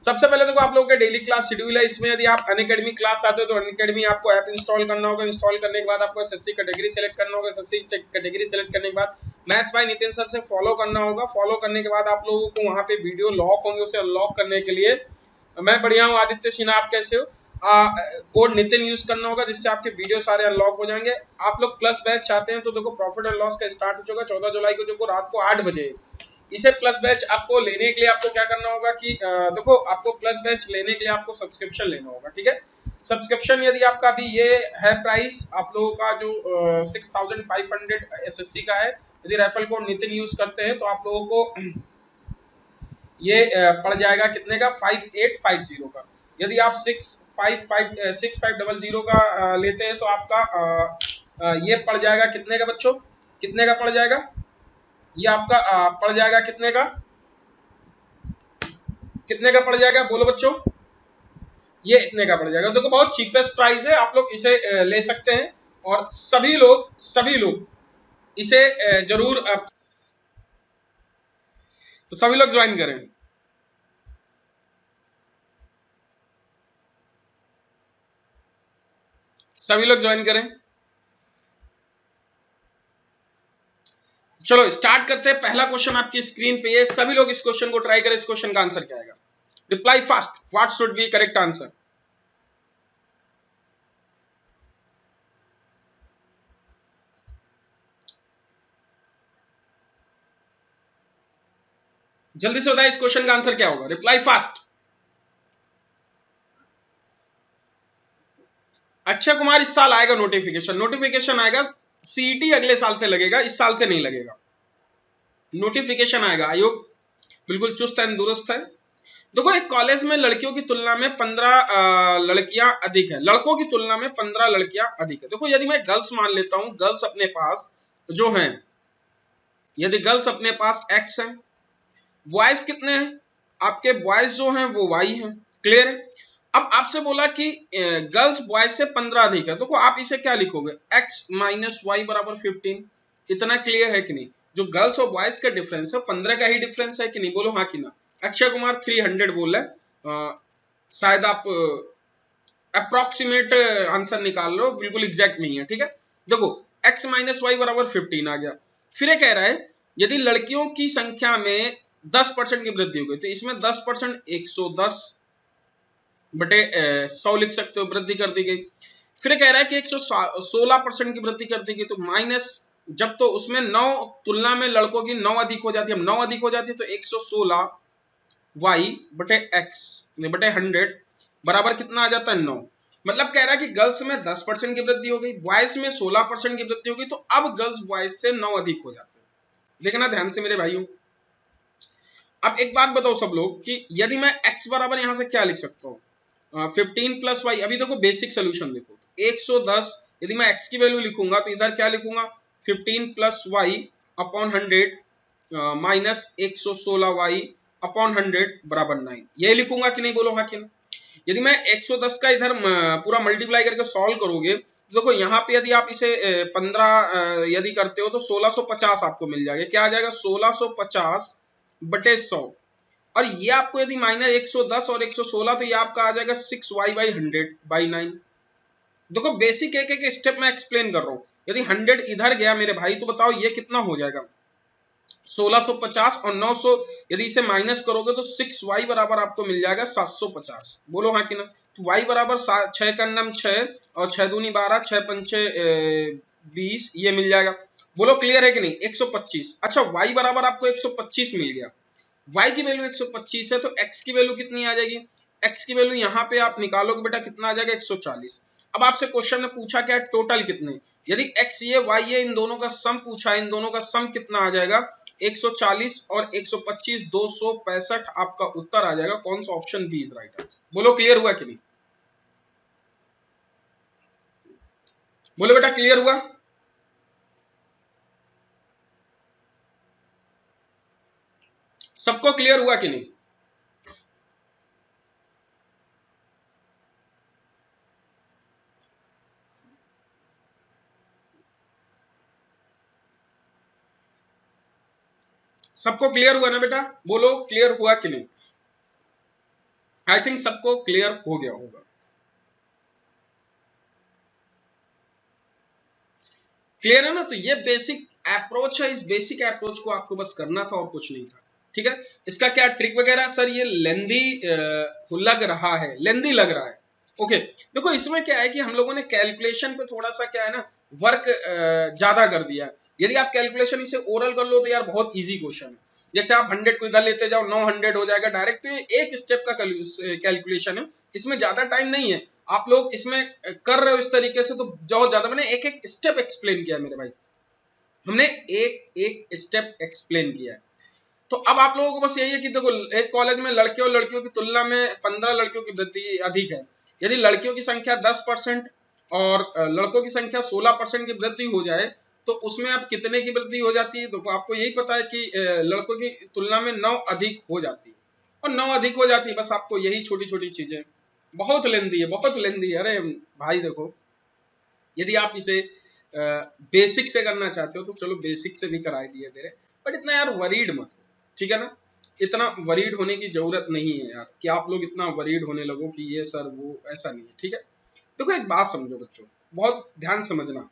सबसे पहले देखो आप लोगों के डेली क्लास शेड्यूल है। इसमें यदि आप अनअकैडमी क्लास आते हो तो अनअकैडमी आपको ऐप इंस्टॉल करना होगा। इंस्टॉल करने के बाद आपको एसएससी कैटेगरी सेलेक्ट करना होगा। एसएससी कैटेगरी सेलेक्ट करने के बाद मैथ्स बाय नितिन सर से फॉलो करना होगा। फॉलो करने के बाद आप लोगों को वहां पे वीडियो लॉक होंगे, उसे अनलॉक करने के लिए मैं बढ़िया हूँ आदित्य सिन्हा, आप कैसे हो? कोड नितिन यूज करना होगा जिससे आपके वीडियो सारे अनलॉक हो जाएंगे। आप लोग प्लस बैच चाहते हैं तो देखो प्रॉफिट एंड लॉस का स्टार्ट हो चुका 14 जुलाई को, देखो रात को 8 बजे। इसे प्लस बैच आपको लेने के लिए आपको क्या करना होगा कि देखो आपको प्लस बैच लेने के लिए आपको सब्सक्रिप्शन लेना होगा, ठीक है। सब्सक्रिप्शन यदि आपका अभी ये है प्राइस आप लोगों का जो 6500 एसएससी का है, यदि रेफरल कोड नितिन यूज करते हैं तो आप लोगों को ये पड़ जाएगा कितने का, 5850 का। यदि आप 6500 का लेते हैं तो आपका ये पड़ जाएगा कितने का बच्चों, कितने का पड़ जाएगा? ये आपका पड़ जाएगा कितने का, कितने का पड़ जाएगा बोलो बच्चों? ये इतने का पड़ जाएगा। देखो बहुत चीपेस्ट प्राइस है, आप लोग इसे ले सकते हैं और सभी लोग इसे जरूर तो सभी लोग ज्वाइन करें। सभी लोग ज्वाइन करें। चलो स्टार्ट करते हैं। पहला क्वेश्चन आपकी स्क्रीन पे है, सभी लोग इस क्वेश्चन को ट्राई करें। इस क्वेश्चन का आंसर क्या आएगा? Reply fast, what should be correct answer? जल्दी से बताएं इस क्वेश्चन का आंसर क्या होगा। Reply fast. अक्षय कुमार, इस साल आएगा नोटिफिकेशन, नोटिफिकेशन आएगा। सीईटी अगले साल से लगेगा, इस साल से नहीं लगेगा। नोटिफिकेशन आएगा। आयोग बिल्कुल चुस्त एंड दुरुस्त है। देखो एक कॉलेज में लड़कियों की तुलना में 15 लड़कियां अधिक है, लड़कों की तुलना में 15 लड़कियां अधिक है। देखो यदि मैं गर्ल्स मान लेता हूं, गर्ल्स अपने पास जो हैं, यदि गर्ल्स अपने पास एक्स है, बॉयज कितने हैं आपके, बॉयज जो हैं वो वाई हैं। क्लियर है? अब आपसे बोला कि गर्ल्स बॉयज से 15 अधिक है, देखो आप इसे क्या लिखोगे, एक्स माइनस वाई बराबर 15। इतना क्लियर है कि नहीं? जो गर्ल्स और बॉयज का डिफरेंस है 15 का ही डिफरेंस है कि नहीं, बोलो हाँ कि ना। अक्षय कुमार 300 बोल रहे हैं, शायद आप अप्रोक्सीमेट आंसर निकाल लो, बिल्कुल एग्जैक्ट नहीं है, ठीक है। देखो x माइनस वाई बराबर 15 आ गया। फिर ये कह रहा है यदि लड़कियों की संख्या में 10% की वृद्धि हो गई तो इसमें 10% 110 बटे 100 लिख सकते हो, वृद्धि कर दी गई। फिर कह रहा है कि 116% की वृद्धि कर दी गई, तो माइनस जब तो उसमें 9 तुलना में लड़कों की 9 अधिक हो जाती है, 9 अधिक हो जाती है तो 116 y बटे x बटे 100 बराबर कितना आ जाता है 9। मतलब कह रहा है कि गर्ल्स में 10% की वृद्धि हो गई, बॉयज में 16% की वृद्धि हो गई, तो अब गर्ल्स बॉयज से 9 अधिक हो जाते हैं। देखना ध्यान से मेरे भाइयों। अब एक बात बताओ सब लोग कि यदि मैं x बराबर यहां से क्या लिख सकता हूँ, 15 प्लस वाई। अभी देखो बेसिक सोल्यूशन देखो, 110 यदि मैं x की वैल्यू लिखूंगा तो इधर क्या लिखूंगा, 15 plus y upon 100 minus 116 y upon 100 बराबर 9, ये लिखूंगा कि नहीं, बोलो हाँ कि नहीं। यदि मैं 110 का इधर पूरा मल्टीप्लाई करके सॉल्व करोगे तो देखो यहाँ पे यदि आप इसे 15 यदि करते हो तो 1650 आपको मिल जाएगा। क्या आ जाएगा, 1650 बटे 100। और ये आपको यदि माइनस 110 और 116 तो ये आपका आ जाएगा 6y बाई 100 बाई 9। देखो बेसिक एक एक स्टेप में एक्सप्लेन कर रहा हूं। यदि 100 इधर गया मेरे भाई तो बताओ ये कितना हो जाएगा, 1650 और 900 यदि इसे माइनस करोगे तो 6y बराबर आपको मिल जाएगा 750। बोलो हाँ कि ना। तो y बराबर 6 का नम 6 और 6 दूनी 12, 6 पंचे 20, ये मिल जाएगा। बोलो क्लियर है कि नहीं, 125। अच्छा y बराबर आपको 125 मिल गया, y की वैल्यू 125 है तो x की वैल्यू कितनी आ जाएगी, x की वैल्यू यहाँ पे आप निकालोगे बेटा कितना आ जाएगा, 140। अब आपसे क्वेश्चन में पूछा क्या, टोटल कितने, यदि x ये y ये इन दोनों का सम पूछा, इन दोनों का सम कितना आ जाएगा, 140 और 125 265 आपका उत्तर आ जाएगा। कौन सा option B is right answer, बोलो क्लियर हुआ कि नहीं, बोलो बेटा क्लियर हुआ। सबको क्लियर हुआ कि नहीं? सबको क्लियर हुआ ना बेटा, बोलो क्लियर हुआ कि नहीं। आई थिंक सबको क्लियर हो गया होगा। क्लियर है ना? तो ये बेसिक अप्रोच है, इस बेसिक अप्रोच को आपको बस करना था और कुछ नहीं था। ठीक है, इसका क्या ट्रिक वगैरह सर, ये लेंदी लग रहा है, लेंदी लग रहा है। ओके, देखो इसमें क्या है कि हम लोगों ने कैलकुलेशन पे थोड़ा सा क्या है ना वर्क ज्यादा कर दिया है। यदि आप कैलकुलेशन इसे ओरल कर लो तो यार बहुत इजी क्वेश्चन है। जैसे आप 100 को इधर लेते जाओ 900 हो जाएगा डायरेक्ट। तो ये एक स्टेप का कैलकुलेशन है, इसमें ज्यादा टाइम नहीं है। आप लोग इसमें कर रहे हो इस तरीके से तो बहुत ज्यादा, मैंने एक एक स्टेप एक्सप्लेन किया मेरे भाई, हमने एक एक स्टेप एक्सप्लेन किया है। तो अब आप लोगों को बस यही है कि देखो एक कॉलेज में लड़के और लड़कियों की तुलना में 15 लड़कियों की वृद्धि अधिक है। यदि लड़कियों की संख्या 10% और लड़कों की संख्या 16% की वृद्धि हो जाए तो उसमें अब कितने की वृद्धि हो जाती है? देखो आपको यही पता है कि लड़कों की तुलना में 9 अधिक हो जाती है, और 9 अधिक हो जाती है। बस आपको यही छोटी छोटी चीजें, बहुत लेंदी है, बहुत लेंदी है। अरे भाई देखो, यदि आप इसे बेसिक से करना चाहते हो तो चलो बेसिक से भी कराए दिए तेरे, बट इतना यार वरीड मत हो, ठीक है ना? इतना वरीड होने की जरूरत नहीं है यार, कि आप लोग इतना वरीड होने लगो कि ये सर वो, ऐसा नहीं है। ठीक है, देखो एक बात समझो बच्चों, बहुत ध्यान समझना।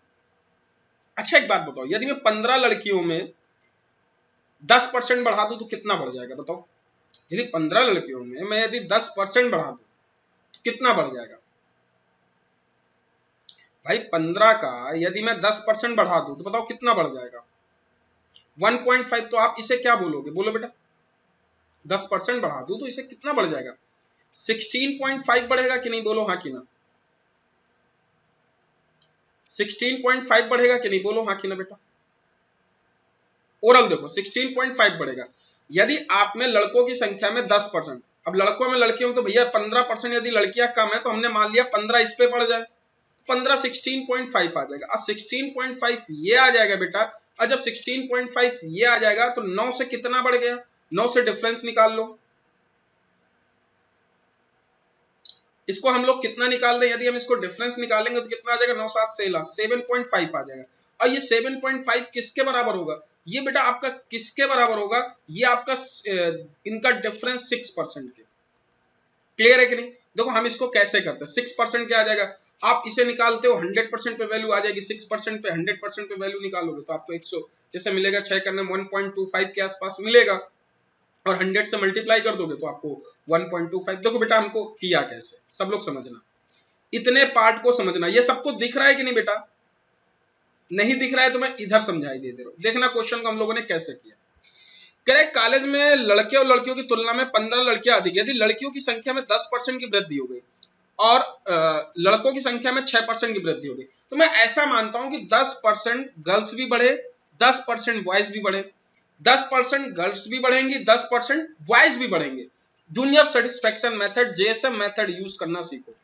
अच्छा एक बात बताओ, यदि मैं 15 लड़कियों में 10% बढ़ा दूं तो कितना बढ़ जाएगा बताओ? यदि 15 लड़कियों में मैं यदि 10% बढ़ा दूं तो कितना बढ़ जाएगा भाई? 15 का यदि मैं 10% बढ़ा दूं तो बताओ कितना बढ़ जाएगा? 1.5। तो आप इसे क्या बोलोगे? बोलो बेटा, 10% बढ़ा दूं तो इसे कितना बढ़ जाएगा? 16.5 बढ़ेगा कि नहीं? बोलो हाँ कि ना। 16.5 बढ़ेगा कि नहीं? बोलो हाँ कि ना बेटा। ओरल देखो 16.5 बढ़ेगा यदि आप में लड़कों की संख्या में 10%। अब लड़कों में लड़कियों में तो भैया 15%, यदि लड़कियां कम है तो हमने मान लिया 15 इस पे बढ़ जाए, 15 16.5 आ जाएगा। अब 16.5 ये आ जाएगा बेटा, और जब 16.5 ये आ जाएगा तो 9 से कितना बढ़ गया? 9 से डिफरेंस निकाल लो। इसको हम लोग कितना निकाल रहे हैं? यदि हम इसको डिफरेंस निकालेंगे तो कितना आ जाएगा? 9 7 16 7.5 आ जाएगा। और ये 7.5 किसके बराबर होगा? ये बेटा आपका किसके बराबर होगा? ये आपका इनका डिफरेंस 6% के। क्लियर है कि नहीं? देखो हम इसको कैसे करते हैं, 6% क्या आ जाएगा? आप इसे निकालते हो 100% पे वैल्यू आ जाएगी, 6% पे 100% पे वैल्यू निकालोगे तो आपको 100 जैसे मिलेगा, 6 करने 1.25 के आसपास मिलेगा, और 100 से मल्टीप्लाई कर दोगे तो आपको 1.25। देखो बेटा हमको किया कैसे, सब लोग समझना, इतने पार्ट को समझना। ये सबको दिख रहा है कि नहीं बेटा? नहीं दिख रहा है तो मैं इधर समझाई दे रहा हूं। देखना क्वेश्चन को हम लोगों ने कैसे किया। करेक्ट, कॉलेज में लड़के और लड़कियों की तुलना में 15 लड़कियां अधिक। यदि लड़कियों की संख्या में 10% की वृद्धि हो गई और लड़कों की संख्या में 6% की वृद्धि हो गई, तो मैं ऐसा मानता हूं कि 10% गर्ल्स भी बढ़े, 10% बॉयज भी बढ़े। 10% गर्ल्स भी बढ़ेंगी, 10% बॉयज भी बढ़ेंगे। Junior satisfaction method, JSM method use करना सीखो।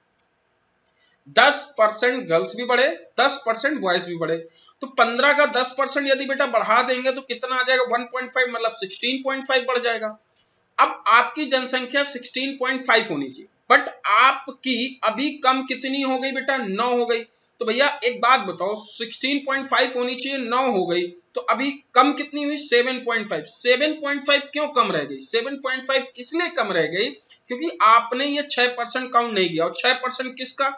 10% गर्ल्स भी बढ़े, 10% बॉयज भी बढ़े, तो 15 का 10% यदि बेटा बढ़ा देंगे तो कितना आ जाएगा? 1.5, मतलब 16.5 बढ़ जाएगा। अब आपकी जनसंख्या 16.5 होनी चाहिए, बट आपकी अभी कम कितनी हो गई बेटा? 9 हो गई। तो भैया एक बात बताओ, 16.5 होनी चाहिए, 9 हो गई, तो अभी कम कितनी हुई? 7.5। 7.5 क्यों कम रह गई? 7.5 इसलिए कम रह गई क्योंकि आपने ये 6% काउंट नहीं किया। और 6% किसका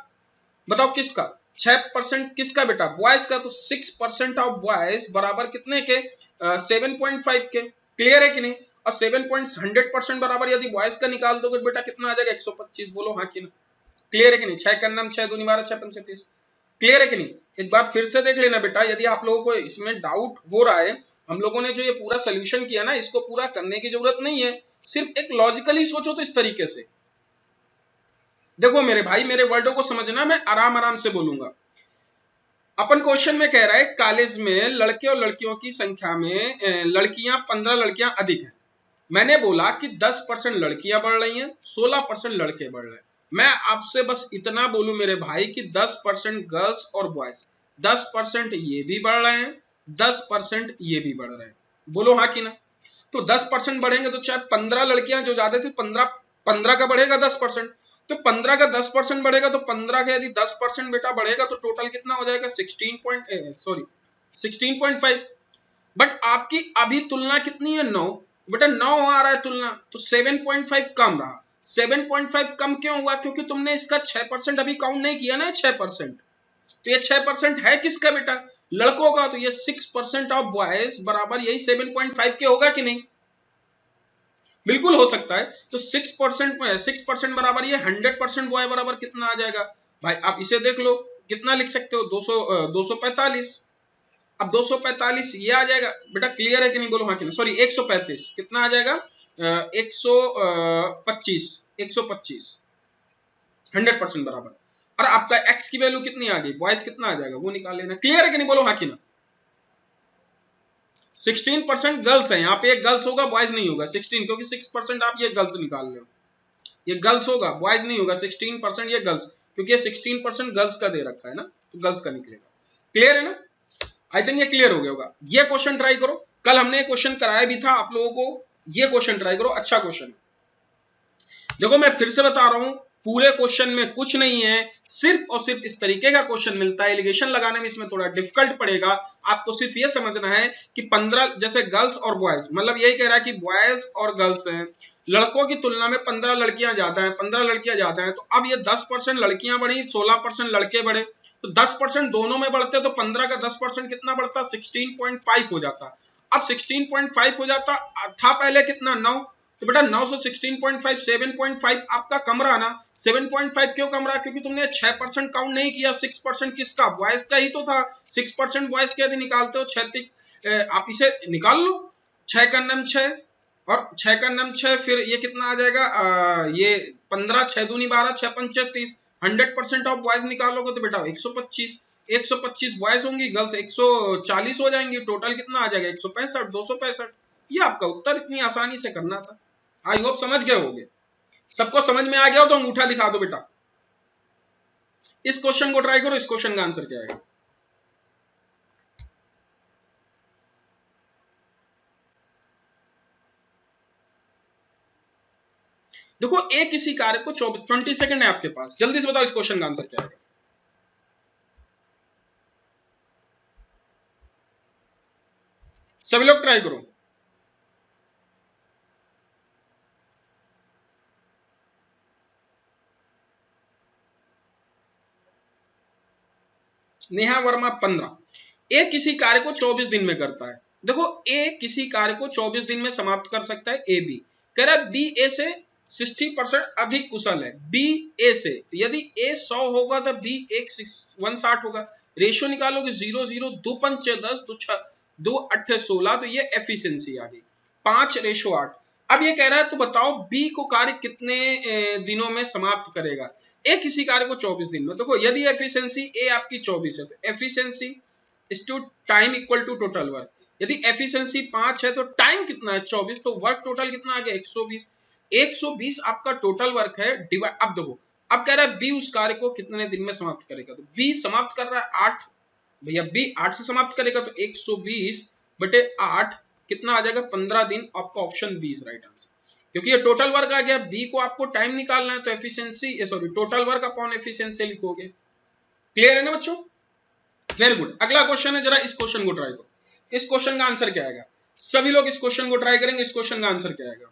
बताओ? किसका? 6% किसका बेटा? बॉयज का। तो 6% ऑफ बॉयज बराबर कितने के? 7.5 के। क्लियर है कि नहीं? और 7.100% बराबर यदि बॉयज का निकाल दोगे बेटा कितना आ जाएगा? 125। बोलो हाँ कि ना। क्लियर है कि नहीं? 6 का नाम 6 दूनी 12, 6 पंचे 30। क्लियर है कि नहीं? एक बार फिर से देख लेना बेटा, यदि आप लोगों को इसमें डाउट हो रहा है, हम लोगों ने जो ये पूरा सोल्यूशन किया ना, इसको पूरा करने की जरूरत नहीं है, सिर्फ एक लॉजिकली सोचो तो इस तरीके से। देखो मेरे भाई, मेरे वर्डों को समझना, मैं आराम आराम से बोलूंगा। अपन क्वेश्चन में कह रहा है कॉलेज में लड़के और लड़कियों की संख्या में लड़कियां 15 लड़कियां अधिक हैं। मैंने बोला कि 10% लड़कियां बढ़ रही हैं, 16% लड़के बढ़ रहे हैं। मैं आपसे बस इतना बोलूं मेरे भाई कि 10% गर्ल्स और बॉयज, 10% ये भी बढ़ रहे हैं, 10% ये भी बढ़ रहे हैं। बोलो हाँ कि ना। तो 10% बढ़ेंगे तो चाहे 15 लड़कियां जो ज्यादा थी, 15 का बढ़ेगा 10%। तो 15 का 10% बढ़ेगा तो 15 का यदि 10% बेटा बढ़ेगा तो टोटल कितना हो जाएगा? 16.5। बट आपकी अभी तुलना कितनी है? 9। बेटा 9 आ रहा है तुलना, तो 7.5 कम रहा। 7.5 कम क्यों हुआ? क्योंकि तुमने इसका 6% अभी काउंट नहीं किया ना, 6%। तो ये 6% है किसका बेटा? लड़कों का। तो ये 6% ऑफ बॉयज बराबर यही 7.5 के होगा कि नहीं? बिल्कुल हो सकता है। तो 6% बराबर ये 100% बॉय बराबर कितना आ जाएगा भाई? आप इसे देख लो, कितना लिख सकते हो? 245। अब 245 ये आ जाएगा बेटा, क्लियर है कि नहीं? बोलो हाँ कि नहीं। सॉरी 135, कितना आ जाएगा? 125, 100% बराबर। और आपका x की वैल्यू कितनी आ गई? बॉयज कितना आ जाएगा वो निकाल लेना। क्लियर है कि नहीं? बोलो हाँ कि ना। 16% गर्ल्स है, यहाँ पे एक गर्ल्स होगा, बॉयज नहीं होगा। 16, क्योंकि 6% आप ये गर्ल्स निकाल रहे हो, ये गर्ल्स होगा, बॉयज नहीं होगा। 16% ये गर्ल्स, क्योंकि ये 16% गर्ल्स का दे रखा है ना, तो गर्ल्स का निकलेगा। क्लियर है ना? आई थिंक ये क्लियर हो गया होगा। ये क्वेश्चन ट्राई करो, कल हमने क्वेश्चन कराया भी था आप लोगों को। ये क्वेश्चन ट्राई करो, अच्छा क्वेश्चन। देखो मैं फिर से बता रहा हूं, पूरे क्वेश्चन में कुछ नहीं है, सिर्फ और सिर्फ इस तरीके का क्वेश्चन मिलता है। एलिगेशन लगाने में इसमें थोड़ा डिफिकल्ट पड़ेगा। आपको सिर्फ ये समझना है कि 15 जैसे गर्ल्स और बॉयज, मतलब यही कह रहा है कि बॉयज और गर्ल्स हैं, लड़कों की तुलना में 15 लड़कियां ज्यादा हैं, 15 लड़कियां ज्यादा हैं। तो अब ये 10% लड़कियां बढ़ी, 16% लड़के बढ़े, तो 10% दोनों में बढ़ते, तो 15 का 10% कितना बढ़ता? 16.5 हो जाता। अब 16.5 हो जाता था पहले कितना? 9। तो बेटा 9 से 16.5, 7.5 आपका कम रहा ना। 7.5 क्यों कम रहा? क्योंकि तुमने 6% काउंट नहीं किया। 6% किसका? बॉयज का ही तो था। 6% बॉयज के यदि निकालते हो, 6 आप इसे निकाल लो। 6 का नम 6 और 6 का नम 6, फिर ये कितना आ जाएगा? ये 15, 6 दूनी 12, 6 पंचे 30। 100% ऑफ बॉयज निकालोगे तो बेटा 125। 125 बॉयज होंगी, गर्ल्स 140 हो जाएंगी। टोटल कितना आ जाएगा? 165, 265। ये आपका उत्तर, इतनी आसानी से करना था। आई होप समझ गए होगे। सबको समझ में आ गया हो तो अंगूठा दिखा दो बेटा। इस क्वेश्चन को ट्राई करो, इस क्वेश्चन का आंसर क्या आएगा? देखो एक किसी कार्य को 20 सेकंड है आपके पास, जल्दी से बताओ इस क्वेश्चन का आंसर क्या आएगा? सभी लोग ट्राई करो। नेहा वर्मा 15। ए किसी कार्य को 24 दिन में करता है। देखो ए किसी कार्य को 24 दिन में समाप्त कर सकता है। ए बी कह रहा है बी ए से 60% अधिक कुशल है। बी ए से, तो यदि ए 100 होगा तो बी 160 होगा। रेशियो निकालोगे 0 0 2 पंचे 10 2 8 16, तो ये एफिशिएंसी आ गई 5:8। अब ये कह रहा है तो बताओ बी को कार्य कितने दिनों में समाप्त करेगा। ए किसी कार्य को 24 दिन में। देखो यदि एफिशिएंसी ए आपकी 24 है तो efficiency is two time equal to total work. यदि एफिशिएंसी 5 है तो टाइम कितना है? 24, तो वर्क टोटल कितना आ गया? 120। 120 आपका टोटल वर्क है। डिवाइड, अब देखो अब कह रहा है बी उस कार्य को कितने दिन में समाप्त करेगा। तो बी समाप्त कर रहा है 8, भैया बी 8 से समाप्त करेगा तो 120 बटे 8 कितना आ जाएगा? 15 दिन। आपका option B is right answer, क्योंकि ये टोटल वर्क आ गया। बी को आपको टाइम निकालना है तो efficiency sorry total work upon efficiency लिखोगे। क्लियर है ना बच्चों? Very good. अगला क्वेश्चन है, जरा इस क्वेश्चन को ट्राई करो। इस क्वेश्चन का आंसर क्या आएगा? सभी लोग इस क्वेश्चन को ट्राई करेंगे। इस क्वेश्चन का आंसर क्या आएगा?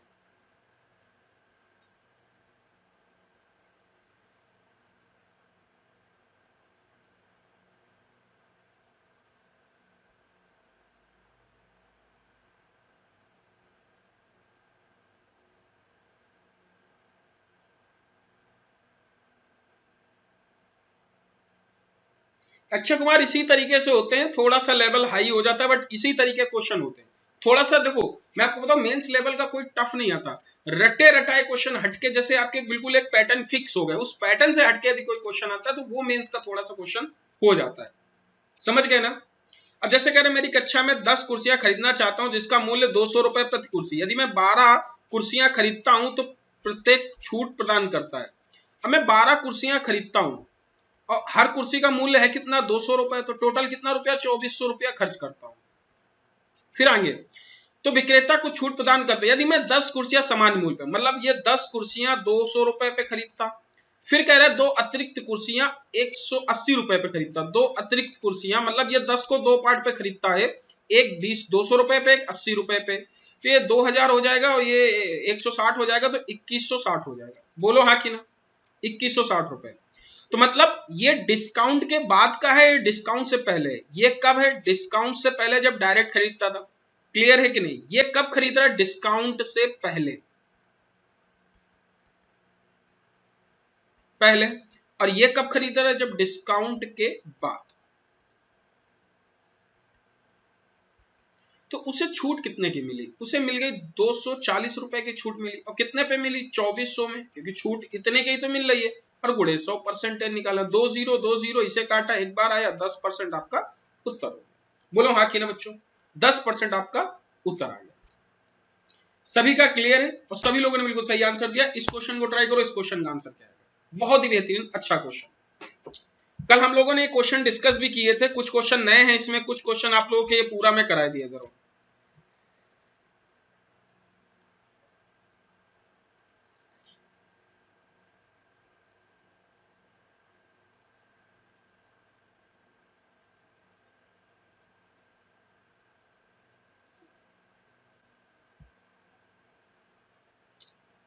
अक्षय कुमार इसी तरीके से होते हैं, थोड़ा सा लेवल हाई हो जाता है बट इसी तरीके क्वेश्चन होते हैं। थोड़ा सा देखो मैं आपको बताऊं, मेंस लेवल का कोई टफ नहीं आता। रटे रटाए क्वेश्चन हटके, जैसे आपके बिल्कुल एक पैटर्न फिक्स हो गया, उस पैटर्न से हटके यदि कोई क्वेश्चन आता है तो वो मेंस का थोड़ा सा क्वेश्चन हो जाता है। समझ गए ना? अब जैसे कह रहे मेरी कक्षा में 10 कुर्सियां खरीदना चाहता हूं जिसका मूल्य 200 रुपए प्रति कुर्सी। यदि मैं 12 कुर्सियां खरीदता हूं तो प्रत्येक छूट प्रदान करता है। अब मैं 12 कुर्सियां खरीदता हूं और हर कुर्सी का मूल्य है कितना? 200 रुपए। तो टोटल कितना रुपया? 2400 रुपया खर्च करता हूं। फिर आगे तो विक्रेता को छूट प्रदान करते। यदि मैं 10 कुर्सियां समान मूल्य पे, मतलब ये 10 कुर्सियां 200 रुपए पे खरीदता। फिर कह रहा है 2 अतिरिक्त कुर्सियां 180 रुपए पे खरीदता। 2 अतिरिक्त कुर्सियां, मतलब ये 10 को 2 पार्ट पे खरीदता है, एक 200 रुपए पे, एक 80 रुपए पे। तो ये 2000 हो जाएगा और ये 160 हो जाएगा, तो 2160 हो जाएगा। बोलो हाँ कि ना, 2160 रुपए। तो मतलब ये डिस्काउंट के बाद का है, डिस्काउंट से पहले। ये कब है? डिस्काउंट से पहले जब डायरेक्ट खरीदता था। क्लियर है कि नहीं? ये कब खरीद रहा है? डिस्काउंट से पहले, पहले। और ये कब खरीद रहा है? जब डिस्काउंट के बाद। तो उसे छूट कितने की मिली? उसे मिल गई 240 रुपए की छूट मिली। और कितने पे मिली? 2400 में, क्योंकि छूट इतने की तो मिल रही है। और गुड़े 100% निकाला, 2 0 इसे काटा, एक बार आया 10% आपका उत्तर हो गया। बोलो हाँ कि ना बच्चों, 10% आपका उत्तर आ गया। सभी का क्लियर है? और सभी लोगों ने बिल्कुल सही आंसर दिया। इस क्वेश्चन को ट्राई करो, इस क्वेश्चन का आंसर क्या है। बहुत ही बेहतरीन, अच्छा क्वेश्चन। कल हम लोगों ने क्वेश्चन डिस्कस भी किए थे, कुछ क्वेश्चन नए हैं इसमें, कुछ क्वेश्चन आप लोगों के पूरा में करा दिया करो।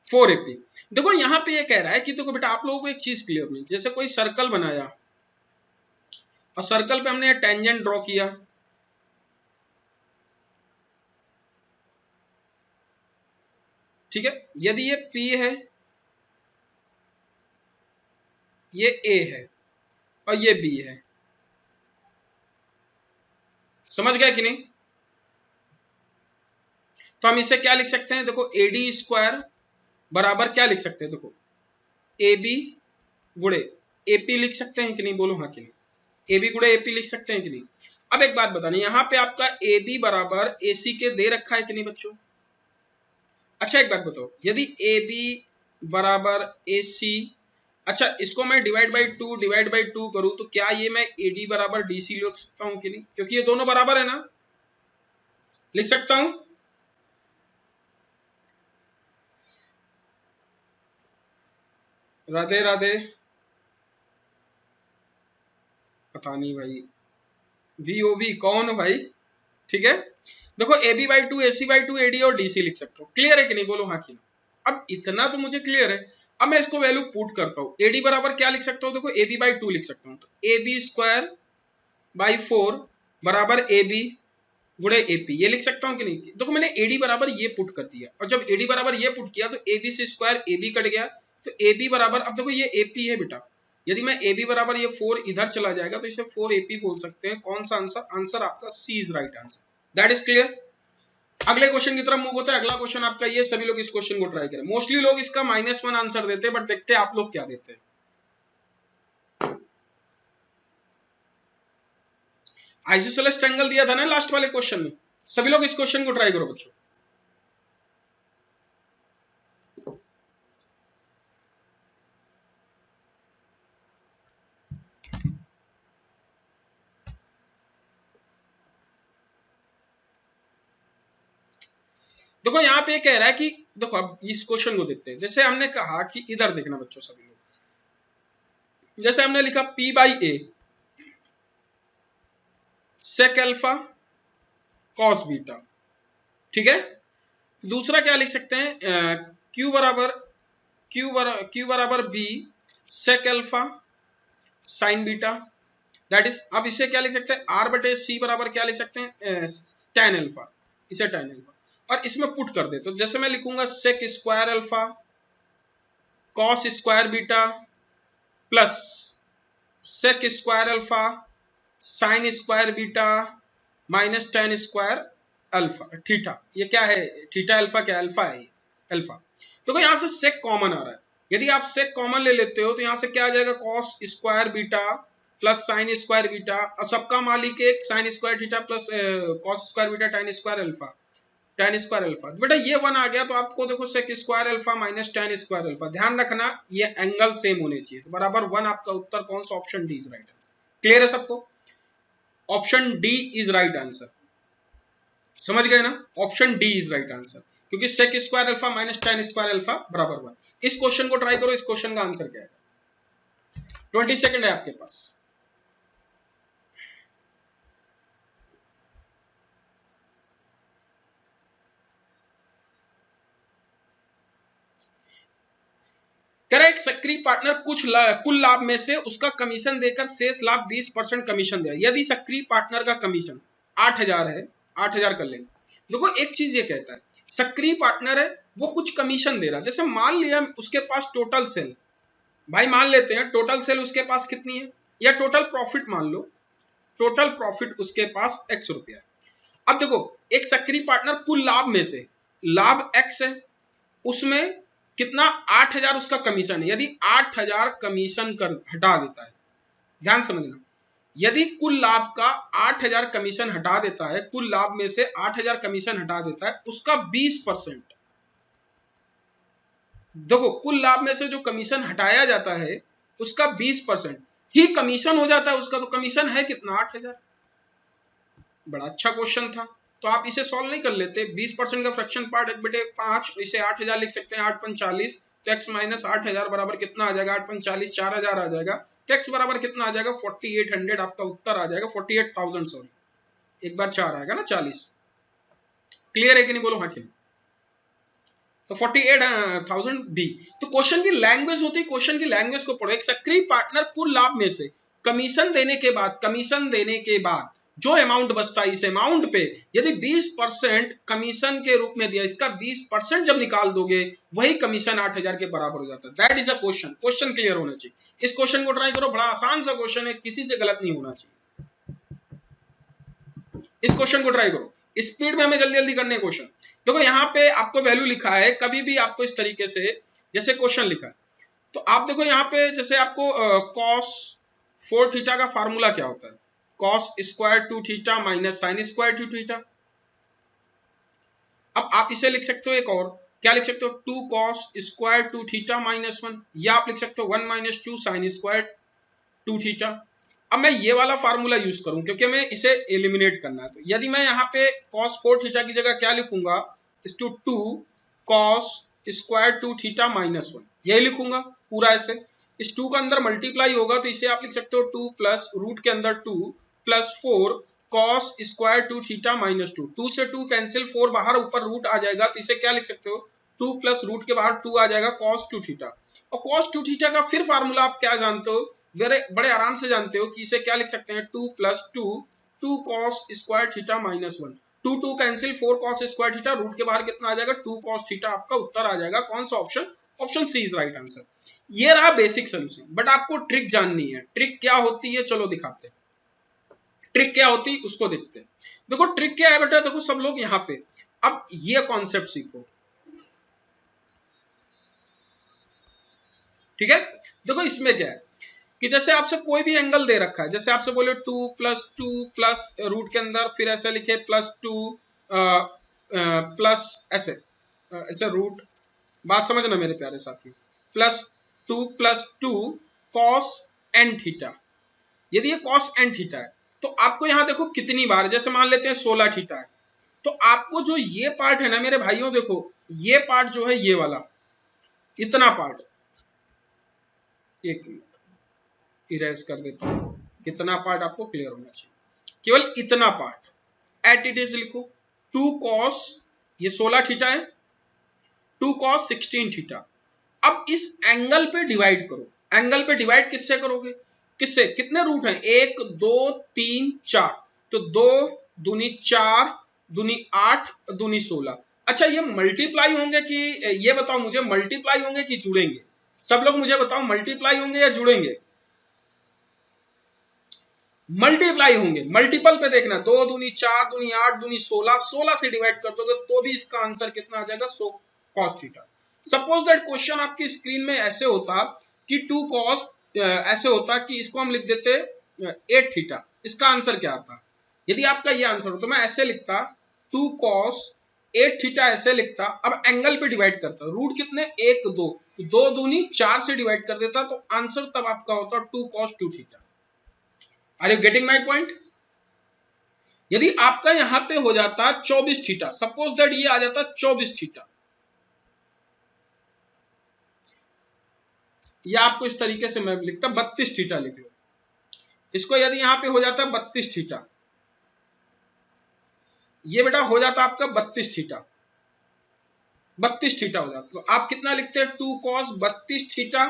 4AP। देखो यहाँ पे ये कह रहा है कि देखो बेटा, आप लोगों को एक चीज क्लियर नहीं। जैसे कोई सर्कल बनाया और सर्कल पे हमने टेंजेंट ड्रॉ किया, ठीक है। यदि ये P है, ये A है और ये B है, समझ गया कि नहीं? तो हम इसे क्या लिख सकते हैं? देखो AD स्क्वायर बराबर क्या लिख सकते हैं? देखो AB गुड़े AP लिख सकते हैं कि नहीं? बोलो हाँ कि नहीं? AB गुड़े AP लिख सकते हैं कि नहीं? अब एक बात बतानी, यहाँ पे आपका AB बराबर AC के दे रखा है कि नहीं बच्चों? अच्छा एक बात बताओ, यदि AB बराबर AC, अच्छा इसको मैं डिवाइड बाई टू करूं तो क्या ये मैं AD बराबर DC लिख सकता हूं कि नहीं? क्योंकि ये दोनों बराबर है ना, लिख सकता हूं। राधे राधे। पता नहीं भाई, VOB कौन भाई? ठीक है। देखो AB/2 AC/2 AD और DC लिख सकते हो। क्लियर है कि नहीं? बोलो हाँ कि ना। अब इतना तो मुझे क्लियर है। अब मैं इसको वैल्यू पुट करता हूँ। AD बराबर क्या लिख सकता हूँ? देखो AB/2 लिख सकता हूँ, तो AB स्क्वायर बाई 4 बराबर AB गुणे AP, ये लिख सकता हूँ कि नहीं? देखो मैंने AD बराबर ये पुट कर दिया, और जब AD बराबर ये पुट किया तो AB से स्क्वायर AB कट गया, तो AB बराबर, अब देखो ये AP है बेटा, यदि मैं AB बराबर ये 4 इधर चला जाएगा तो इसे 4AP बोल सकते हैं। कौन सा आंसर? आंसर आपका C is right answer. That is clear. अगले क्वेश्चन की तरफ मूव होता है। अगला क्वेश्चन आपका ये, सभी लोग इस क्वेश्चन को ट्राई करें। मोस्टली लोग इसका -1 आंसर देते हैं, बट देखते हैं आप लोग क्या देते हैं। आइसोसेलेस ट्रायंगल दिया था ना लास्ट वाले क्वेश्चन में। सभी लोग इस क्वेश्चन को ट्राई करो बच्चों। देखो यहाँ पे कह रहा है कि, देखो अब इस क्वेश्चन को देखते हैं। जैसे हमने कहा कि इधर देखना बच्चों सभी लोग, जैसे हमने लिखा P/A सेक अल्फा कॉस बीटा, ठीक है। दूसरा क्या लिख सकते हैं? Q बराबर B sec alpha sine beta, that is, अब इसे क्या लिख सकते हैं? R/C बराबर क्या लिख सकते हैं? tan अल्फा, इसे tan अल्फा। और इसमें पुट कर दे, तो जैसे मैं लिखूंगा sec square alpha cos square beta plus sec square alpha sine square beta minus tan square alpha theta. ये क्या है? थीटा अल्फा क्या? अल्फा है अल्फा। देखो यहाँ से सेक कॉमन आ रहा है, यदि आप सेक कॉमन ले लेते हो तो यहाँ से क्या आ जाएगा? Cos square beta plus sine square beta, और सबका मालिक एक sine square theta plus cos square beta tan square alpha. बेटा ये 1 आ गया तो आपको देखो sec square alpha minus tan square alpha, ध्यान रखना ये एंगल सेम होने चाहिए, तो बराबर 1 आपका उत्तर। कौन सा? Option D is right answer. Clear है सबको? Option D is right answer. समझ गए ना? Option D is right answer, क्योंकि sec square alpha minus tan square alpha बराबर 1। इस क्वेश्चन को ट्राई करो, इस क्वेश्चन का आंसर क्या है? 20 सेकंड है आपके पास। कह रहा है एक सक्रिय पार्टनर कुल लाभ में से उसका कमीशन देकर शेष लाभ 20% कमीशन दे। यदि सक्रिय पार्टनर का कमीशन 8,000 है, 8,000 कर लेंगे। देखो एक चीज ये कहता है, सक्रिय पार्टनर है वो कुछ कमीशन दे रहा है। जैसे मान लिया उसके पास टोटल सेल, भाई मान लेते हैं टोटल सेल उसके पास कितनी है, या टोटल प्रॉफिट मान लो, टोटल प्रॉफिट उसके पास x रुपया है। अब देखो एक सक्रिय पार्टनर कुल लाभ में से, लाभ x है, उसमें कितना 8,000 उसका कमीशन है। यदि 8,000 कमीशन कर हटा देता है, ध्यान समझना, यदि कुल लाभ का 8,000 कमीशन हटा देता है, कुल लाभ में से 8,000 कमीशन हटा देता है, उसका 20%, देखो कुल लाभ में से जो कमीशन हटाया जाता है उसका 20% ही कमीशन हो जाता है उसका। तो कमीशन है कितना 8,000। बड़ा अच्छा क्वेश्चन था, तो आप इसे सॉल्व नहीं कर लेते। 20% का फ्रैक्शन पार्ट 1/5, इसे 8,000 लिख सकते हैं, 8 × 40, तो x माइनस 8,000 बराबर कितना आ जाएगा, 8 × 40 4,000 आ जाएगा। तो x बराबर कितना आ जाएगा 4800, आपका उत्तर आ जाएगा 48,000, सॉरी एक बार 4 आएगा ना 40। क्लियर है कि नहीं, बोलो हाँ कि नहीं। तो 48,000 बी। तो क्वेश्चन की लैंग्वेज होती है, क्वेश्चन की लैंग्वेज को पढ़ो। एक सक्रिय पार्टनर कुल लाभ में से कमीशन देने के बाद जो अमाउंट बचता है, इस अमाउंट पे यदि 20% कमीशन के रूप में दिया, इसका 20% जब निकाल दोगे वही कमीशन 8,000 के बराबर हो जाता है। That is a question. Question clear होना चाहिए। इस क्वेश्चन को ट्राई करो, बड़ा आसान सा क्वेश्चन है, किसी से गलत नहीं होना चाहिए। इस क्वेश्चन को ट्राई करो, स्पीड में हमें जल्दी जल्दी करने क्वेश्चन। देखो यहाँ पे आपको वैल्यू लिखा है, कभी भी आपको इस तरीके से जैसे क्वेश्चन लिखा है तो आप देखो यहाँ पे जैसे आपको cos 4 थीटा का फार्मूला क्या होता है, cos square 2 theta minus sine square 2 theta. अब आप इसे लिख सकते हो, एक और क्या लिख सकते हो, 2 cos स्क्वायर 2 थीटा माइनस 1, या आप लिख सकते हो 1 - 2 साइन स्क्वायर 2 थीटा। अब मैं ये वाला फार्मूला यूज करूं क्योंकि मैं इसे एलिमिनेट करना है। तो यदि मैं यहाँ पे cos 4 थीटा की जगह क्या लिखूंगा, इस 2 cos स्क्वायर 2 थीटा माइनस 1, यही लिखूंगा पूरा ऐसे। इस 2 का अंदर मल्टीप्लाई होगा तो इसे आप लिख सकते हो 2 प्लस रूट के अंदर 2 plus 4 cos square 2 theta minus 2, 2 से 2 कैंसिल, 4 बाहर, ऊपर रूट आ जाएगा तो इसे क्या लिख सकते हो, 2 प्लस रूट के बाहर 2 आ जाएगा cos 2 थीटा। और cos 2 थीटा का फिर फार्मूला आप क्या जानते हो, बड़े आराम से जानते हो कि इसे क्या लिख सकते हैं, 2 + 2 cos square theta minus 1, 2 2 cancel, 4 cos square theta, root के बाहर कितना आ जाएगा 2 cos थीटा। आपका उत्तर आ जाएगा कौन सा option, option C is right answer. ये रहा बेसिक सोल्यूशन, बट आपको ट्रिक जाननी है। ट्रिक क्या होती है चलो दिखाते हैं, ट्रिक क्या होती है उसको देखते हैं। देखो ट्रिक क्या है बेटा, देखो सब लोग यहाँ पे अब ये कॉन्सेप्ट सीखो, ठीक है। देखो इसमें क्या है कि जैसे आपसे कोई भी एंगल दे रखा है, जैसे आपसे बोले 2 + 2 प्लस रूट के अंदर फिर ऐसे लिखे +2 प्लस ऐसे ऐसे रूट, बात समझना मेरे प्यारे साथी, +2 + 2 cos n थीटा। यदि ये cos n थीटा है तो आपको यहाँ देखो कितनी बार, जैसे मान लेते हैं 16 थीटा है, तो आपको जो ये पार्ट है ना मेरे भाइयों, देखो ये पार्ट जो है ये वाला इतना पार्ट, एक मिनट इरेज कर देता हूं, कितना पार्ट आपको क्लियर होना चाहिए, केवल इतना पार्ट एट इट इज लिखो। 2 cos, ये 16 थीटा है, 2 cos 16 थीटा। अब इस एंगल पे डिवाइड करो, एंगल पे डिवाइड किससे करोगे, किससे, कितने रूट हैं 1 2 3 4, तो 2 दूनी 4 दूनी 8 दूनी 16। अच्छा ये मल्टीप्लाई होंगे कि, ये बताओ मुझे मल्टीप्लाई होंगे कि जुड़ेंगे, सब लोग मुझे बताओ मल्टीप्लाई होंगे या जुड़ेंगे, मल्टीप्लाई होंगे। मल्टीपल पे देखना, 2 दूनी 4 दूनी 8 दूनी 16, 16 से डिवाइड कर दोगे तो भी इसका आंसर कितना आ जाएगा, cos theta. Suppose that question आपकी स्क्रीन में ऐसे होता कि 2 cos, ऐसे होता कि इसको हम लिख देते 8 थीटा, इसका आंसर क्या आता, यदि आपका ये आंसर हो तो मैं ऐसे लिखता 2 cos 8 थीटा, ऐसे लिखता। अब एंगल पे डिवाइड करता, रूट कितने 1 2, 2 दूनी 4 से डिवाइड कर देता तो आंसर तब आपका होता 2 cos 2 theta. Are you getting my point. यदि आपका यहां पे हो जाता 24 थीटा, सपोज दैट ये आ जाता 24 थीटा, या आपको इस तरीके से मैं लिखता 32 थीटा लिख लो, इसको यदि यहां पे हो जाता 32 थीटा, ये बेटा हो जाता आपका 32 थीटा, 32 थीटा हो जाता। तो आप कितना लिखते हैं 2 cos 32 थीटा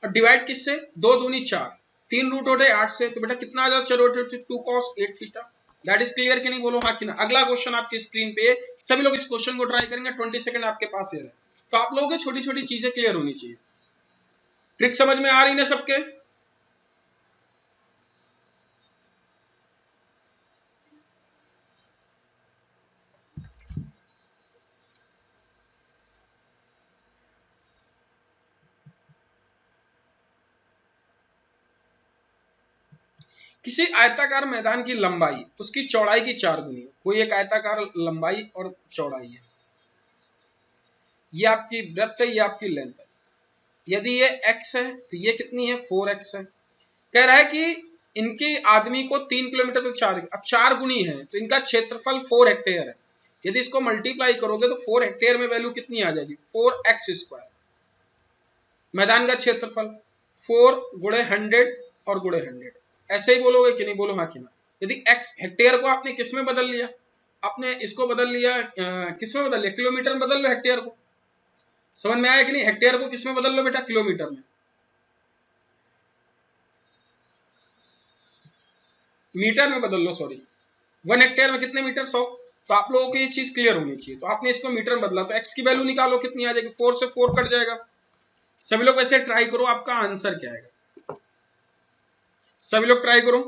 और डिवाइड किससे 2 दूनी 4, 3 रूट उठे 8 से, तो बेटा कितना आ जाता चलो 2 cos 8 theta. That is clear कि नहीं, बोलो हाँ कि ना। अगला क्वेश्चन आपकी स्क्रीन पे, सभी लोग इस क्वेश्चन को ट्राई करेंगे, 20 सेकंड आपके पास है, तो आप लोगों को छोटी छोटी चीजें क्लियर होनी चाहिए। ट्रिक समझ में आ रही ना सबके? किसी आयताकार मैदान की लंबाई उसकी चौड़ाई की 4 गुनी है। कोई एक आयताकार लंबाई और चौड़ाई है, ये आपकी ब्रेड्थ है, ये आपकी लेंथ है। यदि ये x है तो ये कितनी है 4x है। कह रहा है कि इनके आदमी को 3 किलोमीटर तो 4, अब 4 गुनी है तो इनका क्षेत्रफल 4 हेक्टेयर है। यदि इसको मल्टीप्लाई करोगे तो 4 हेक्टेयर में वैल्यू कितनी आ जाएगी 4x²। मैदान का क्षेत्रफल 4 गुणे 100 और गुणे 100, ऐसे ही बोलोगे कि नहीं, बोलो हाँ कि ना। यदि x हेक्टेयर को आपने किस में बदल लिया, आपने इसको बदल लिया किस में बदल लिया, किलोमीटर में बदल लो हेक्टेयर को। समझ में आया कि नहीं, हेक्टेयर को किस में बदल लो बेटा, किलोमीटर में। मीटर में बदल लो, सॉरी। 1 हेक्टेयर में कितने मीटर 100। तो आप लोगों को ये चीज क्लियर होनी चाहिए। तो आपने इसको मीटर में बदला तो x की वैल्यू निकालो कितनी आ जाएगी, 4 से 4 कट जाएगा। सभी लोग वैसे ट्राई करो, आपका आंसर क्या आएगा, सभी लोग ट्राई करो।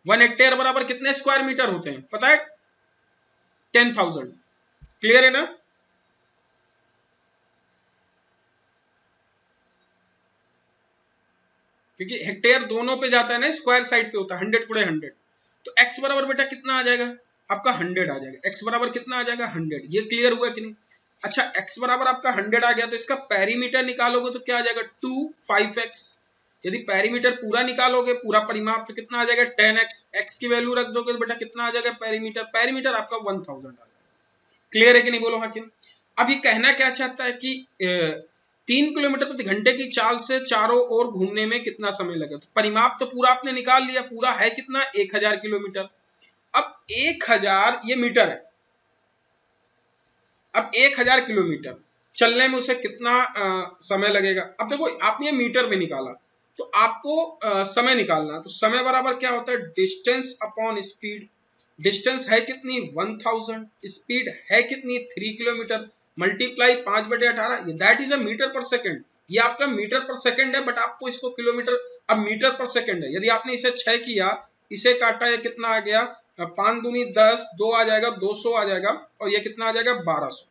वन हेक्टेयर बराबर कितने स्क्वायर मीटर होते हैं पता है, 10,000। क्लियर है ना। क्योंकि हेक्टेयर दोनों पे जाता है ना, स्क्वायर साइड पे होता है, 100 गुणे 100। तो x बराबर बेटा कितना आ जाएगा आपका 100 आ जाएगा। x बराबर कितना आ जाएगा 100। ये क्लियर हुआ कि नहीं। अच्छा x बराबर आपका 100 आ गया तो इसका पेरीमीटर निकालोगे तो क्या आ जाएगा 2 5x। यदि पेरीमीटर पूरा निकालोगे, पूरा परिमाप, तो कितना आ जाएगा 10x। x की वैल्यू रख दोगे तो बेटा कितना आ जाएगा पेरीमीटर, पेरीमीटर आपका 1000 आ जाएगा। क्लियर है कि नहीं, बोलो हाँ कि। अब ये कहना क्या चाहता है कि 3 किलोमीटर प्रति घंटे की चाल से चारों ओर घूमने में कितना समय लगे। तो परिमाप तो पूरा आपने निकाल लिया, पूरा है कितना 1000 किलोमीटर। अब 1000 ये मीटर है, अब 1000 किलोमीटर चलने में उसे कितना समय लगेगा। अब देखो आपने ये मीटर में निकाला, तो आपको समय निकालना है। तो समय बराबर क्या होता है डिस्टेंस अपॉन स्पीड। डिस्टेंस है कितनी 1000, स्पीड है कितनी 3 kilometre, multiply 5/18, that is a metre per second. ये आपका मीटर पर सेकेंड है, बट आपको इसको किलोमीटर, अब मीटर पर सेकेंड है। यदि आपने इसे 6 किया, इसे काटा, ये कितना आ गया 5 दूनी 10, 2 आ जाएगा 200 आ जाएगा, और ये कितना आ जाएगा 1200।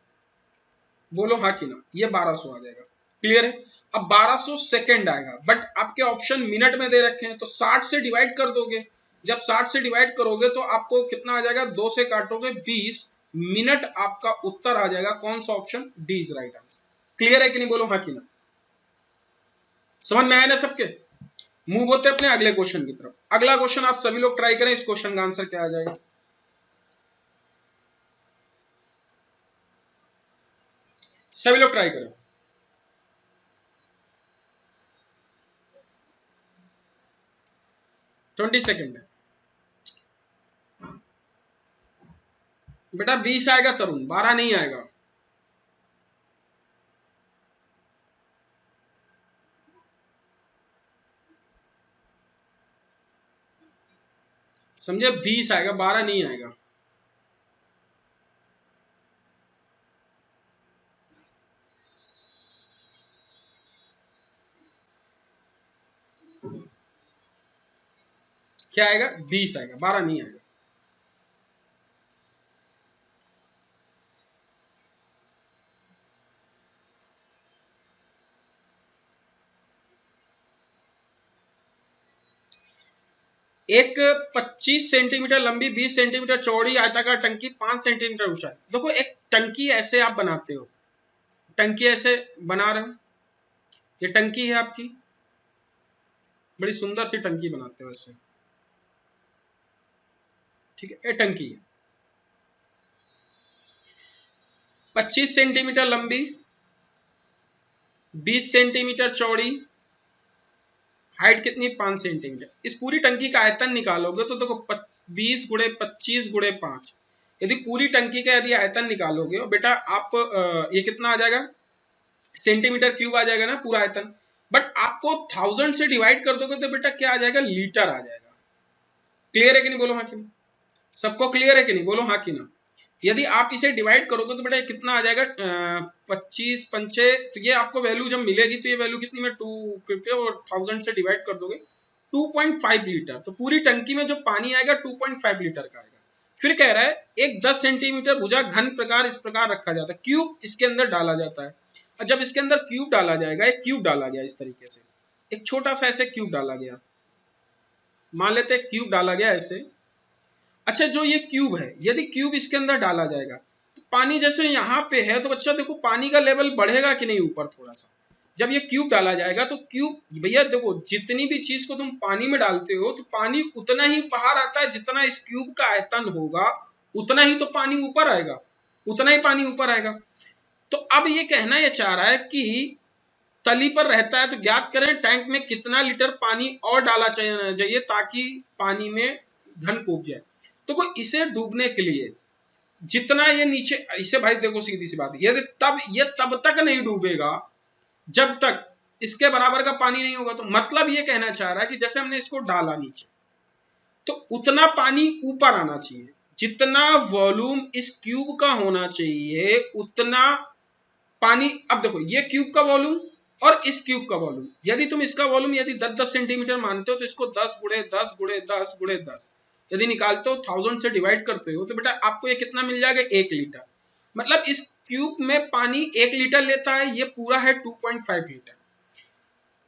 बोलो हाँ कि ना, ये 1200 आ जाएगा। क्लियर है। अब 1200 सेकेंड आएगा, बट आपके ऑप्शन मिनट में दे रखे हैं, तो 60 से डिवाइड कर दोगे। जब 60 से डिवाइड करोगे तो आपको कितना आ जाएगा, 2 से काटोगे 20 मिनट, आपका उत्तर आ जाएगा कौन सा option, D is right answer. Clear है कि नहीं, बोलो हाँ कि ना। समझ में आया ना सबके। मूव होते अपने अगले क्वेश्चन की तरफ। अगला क्वेश्चन आप सभी लोग ट्राई करें, इस क्वेश्चन का आंसर क्या आ जाएगा, सभी लोग ट्राई करें। 20 सेकेंड है बेटा। 20 आएगा तरुण, 12 नहीं आएगा। समझे, 20 आएगा, 12 नहीं आएगा। क्या आएगा 20 आएगा, 12 नहीं आएगा। एक 25 सेंटीमीटर लंबी 20 सेंटीमीटर चौड़ी आयताकार टंकी 5 सेंटीमीटर ऊंचा। देखो एक टंकी ऐसे आप बनाते हो, टंकी ऐसे बना रहे हो, ये टंकी है आपकी, बड़ी सुंदर सी टंकी बनाते हो ऐसे, ठीक है, ये टंकी है 25 सेंटीमीटर लंबी, 20 सेंटीमीटर चौड़ी हाइट कितनी 5 सेंटीमीटर। इस पूरी टंकी का आयतन निकालोगे तो देखो 20 गुणे 25 गुणे 5, यदि पूरी टंकी का यदि आयतन निकालोगे और बेटा आप ये कितना आ जाएगा, सेंटीमीटर क्यूब आ जाएगा ना पूरा आयतन, बट आपको 1000 से डिवाइड कर दोगे तो बेटा क्या आ जाएगा, लीटर आ जाएगा। क्लियर है कि नहीं, बोलो हाँ कि नहीं, सबको क्लियर है कि नहीं, बोलो हाँ कि ना। यदि आप इसे डिवाइड करोगे तो बेटा कितना आ जाएगा, 25 पंचे, तो ये आपको वैल्यू जब मिलेगी तो ये वैल्यू कितनी में 250 और 1000 से डिवाइड कर दोगे 2.5 लीटर। तो पूरी टंकी में जो पानी आएगा 2.5 लीटर का आएगा। फिर कह रहा है एक 10 सेंटीमीटर भुजा घन प्रकार इस प्रकार रखा जाता है, क्यूब इसके अंदर डाला जाता है। और जब इसके अंदर क्यूब डाला जाएगा, एक क्यूब डाला गया इस तरीके से, एक छोटा सा ऐसे क्यूब डाला गया, मान लेते हैं क्यूब डाला गया ऐसे। अच्छा जो ये क्यूब है, यदि क्यूब इसके अंदर डाला जाएगा तो पानी जैसे यहाँ पे है, तो बच्चा देखो पानी का लेवल बढ़ेगा कि नहीं ऊपर थोड़ा सा। जब ये क्यूब डाला जाएगा तो क्यूब, भैया देखो जितनी भी चीज को तुम पानी में डालते हो तो पानी उतना ही बाहर आता है, जितना इस क्यूब का आयतन होगा उतना ही तो पानी ऊपर आएगा, उतना ही पानी ऊपर आएगा। तो अब ये कहना ये चाह रहा है कि तली पर रहता है तो ज्ञात करें टैंक में कितना लीटर पानी और डाला चाहिए ताकि पानी में घन कूद जाए। तो कोई इसे डूबने के लिए जितना ये नीचे, इसे भाई देखो सीधी सी बात, ये तब तक नहीं डूबेगा जब तक इसके बराबर का पानी नहीं होगा। तो मतलब ये कहना चाह रहा है कि जैसे हमने इसको डाला नीचे तो उतना पानी ऊपर आना चाहिए, जितना वॉल्यूम इस क्यूब का होना चाहिए उतना पानी। अब देखो ये क्यूब का वॉल्यूम और इस क्यूब का वॉल्यूम, यदि तुम इसका वॉल्यूम यदि 10-10 सेंटीमीटर मानते हो तो इसको 10 गुणे 10 गुणे 10 गुणे 10 यदि निकालते हो 1000 से डिवाइड करते हो तो बेटा आपको ये कितना मिल जाएगा, 1 लीटर। मतलब इस क्यूब में पानी 1 लीटर लेता है, ये पूरा है 2.5 लीटर।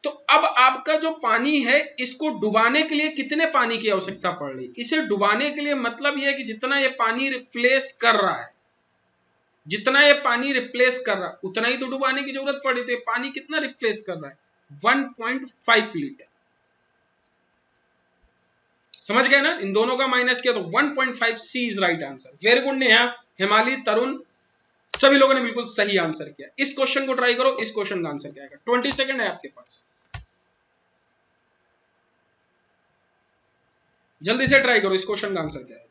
तो अब आपका जो पानी है इसको डुबाने के लिए कितने पानी की आवश्यकता पड़ रही है, इसे डुबाने के लिए मतलब यह है कि जितना ये पानी रिप्लेस कर रहा है, जितना ये पानी रिप्लेस कर रहा है उतना ही तो डुबाने की जरूरत पड़ी। तो ये पानी कितना रिप्लेस कर रहा है, 1.5 लीटर। समझ गए ना, इन दोनों का माइनस किया तो 1.5 C is right answer. Very good Neha, Himali, Tarun, सभी लोगों ने बिल्कुल सही आंसर किया। इस क्वेश्चन को ट्राई करो, इस क्वेश्चन का आंसर क्या आएगा। 20 सेकंड है आपके पास, जल्दी से ट्राई करो, इस क्वेश्चन का आंसर क्या है।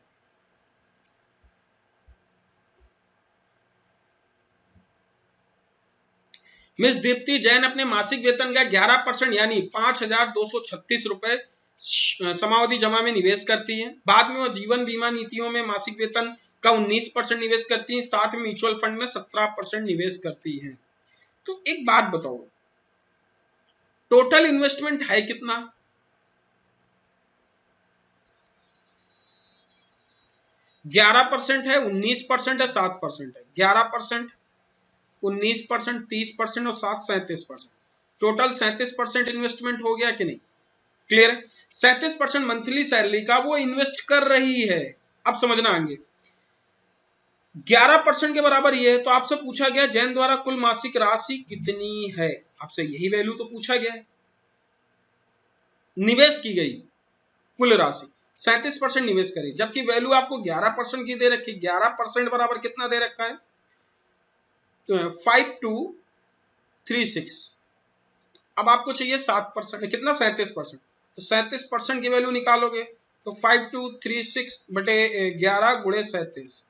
मिस दीप्ति जैन अपने मासिक वेतन का 11% यानी 5,236 रुपए समावधि जमा में निवेश करती है। बाद में वो जीवन बीमा नीतियों में मासिक वेतन का 19% निवेश करती है, साथ में म्यूचुअल फंड में 17% निवेश करती है। तो एक बात बताओ, टोटल इन्वेस्टमेंट है कितना, 11% है, 19% है, 7% है। 11%, 19%, 30% और 37%, टोटल 37% इन्वेस्टमेंट हो गया कि नहीं। क्लियर है, 37% मंथली सैलरी का वो इन्वेस्ट कर रही है। अब समझना आगे, 11% के बराबर ये है। तो आपसे पूछा गया जैन द्वारा कुल मासिक राशि कितनी है, आपसे यही वैल्यू तो पूछा गया है, निवेश की गई कुल राशि 37% निवेश करी, जबकि वैल्यू आपको 11% की दे रखी। 11% बराबर कितना दे रखा है, 5236। अब आपको चाहिए 7%, कितना, 37%। तो 37% की वैल्यू निकालोगे तो 5236 बटे 11 गुणे 37,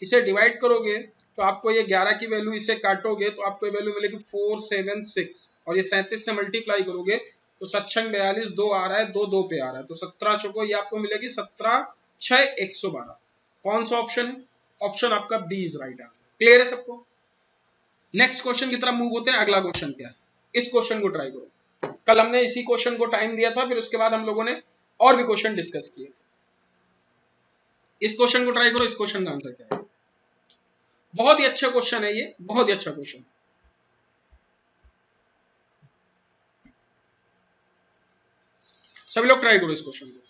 इसे डिवाइड करोगे तो आपको ये 11 की वैल्यू, इसे काटोगे तो आपको ये वैल्यू मिलेगी 476, और ये 37 से मल्टीप्लाई करोगे तो 7×42 2 आ रहा है, 2 2 पे आ रहा है, तो 17 चौको ये आपको मिलेगी 17×6 112। कौन सा ऑप्शन है, ऑप्शन आपका B is right answer. Clear है सबको। नेक्स्ट क्वेश्चन की तरफ मूव होते हैं। अगला क्वेश्चन क्या है, इस क्वेश्चन को ट्राई करो। कल हमने इसी क्वेश्चन को टाइम दिया था, फिर उसके बाद हम लोगों ने और भी क्वेश्चन डिस्कस किए। इस क्वेश्चन को ट्राई करो, इस क्वेश्चन का आंसर क्या है। बहुत ही अच्छा क्वेश्चन है ये, बहुत ही अच्छा क्वेश्चन। सभी लोग ट्राई करो इस क्वेश्चन को।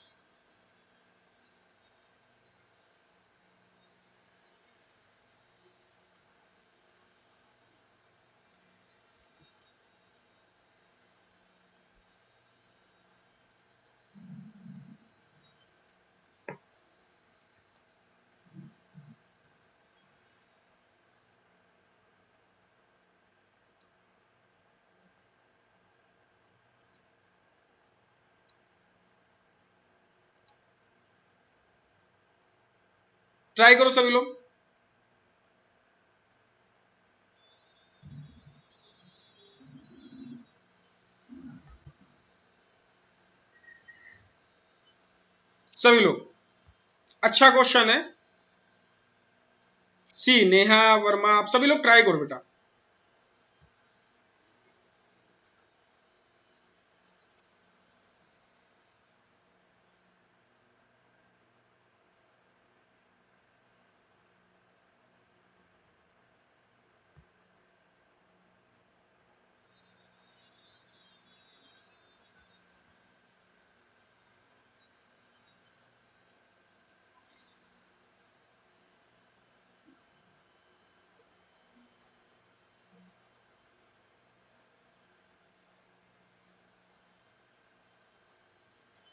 ट्राई करो सभी लोग। सभी लोग, अच्छा क्वेश्चन है। सी नेहा वर्मा, आप सभी लोग ट्राई करो बेटा।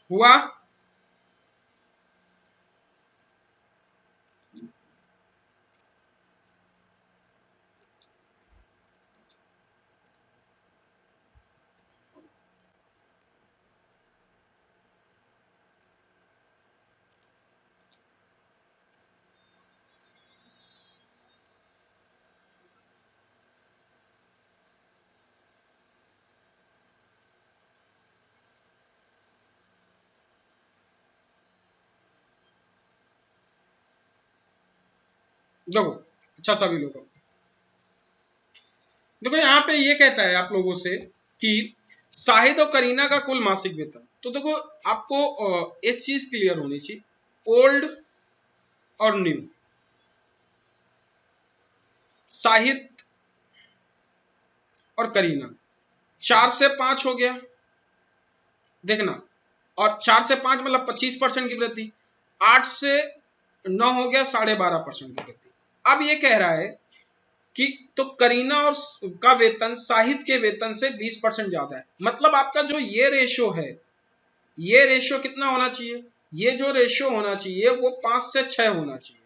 हुआ? देखो, अच्छा सभी लोग, देखो यहाँ पे ये कहता है आप लोगों से कि शाहिद और करीना का कुल मासिक वेतन। तो देखो आपको एक चीज क्लियर होनी चाहिए, ओल्ड और न्यू। शाहिद और करीना 4 से 5 हो गया, देखना, और 4 से 5 मतलब 25% की वृद्धि। 8 से 9 हो गया 12.5% की वृद्धि। अब ये कह रहा है कि तो करीना और का वेतन शाहिद के वेतन से 20% ज्यादा है। मतलब आपका जो ये रेशो है, ये रेशो कितना होना चाहिए? ये जो रेशो होना चाहिए वो 5 से 6 होना चाहिए।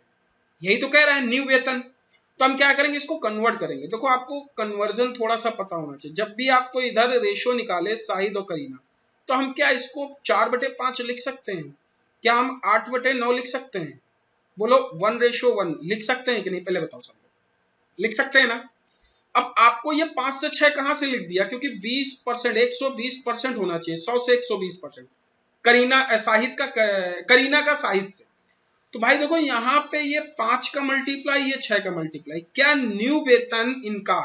यही तो कह रहा है न्यू वेतन। तो हम क्या करेंगे, इसको कन्वर्ट करेंगे। देखो आपको कन्वर्जन थोड़ा सा पता होना चाहिए। जब भी आपको इधर रेशो निकाले शाहिद और करीना, तो हम क्या इसको 4/5 लिख सकते हैं? क्या हम 8/9 लिख सकते हैं? बोलो 1:1 लिख सकते हैं कि नहीं, पहले बताओ सब लोग। लिख सकते हैं ना? अब आपको ये 5 से 6 कहां से लिख दिया? क्योंकि 20%, 120% होना चाहिए, 100 से 120%। करीना शाहिद का करीना का शाहिद से। तो भाई देखो यहाँ पे ये 5 का मल्टीप्लाई, ये 6 का मल्टीप्लाई, क्या न्यू वेतन इनका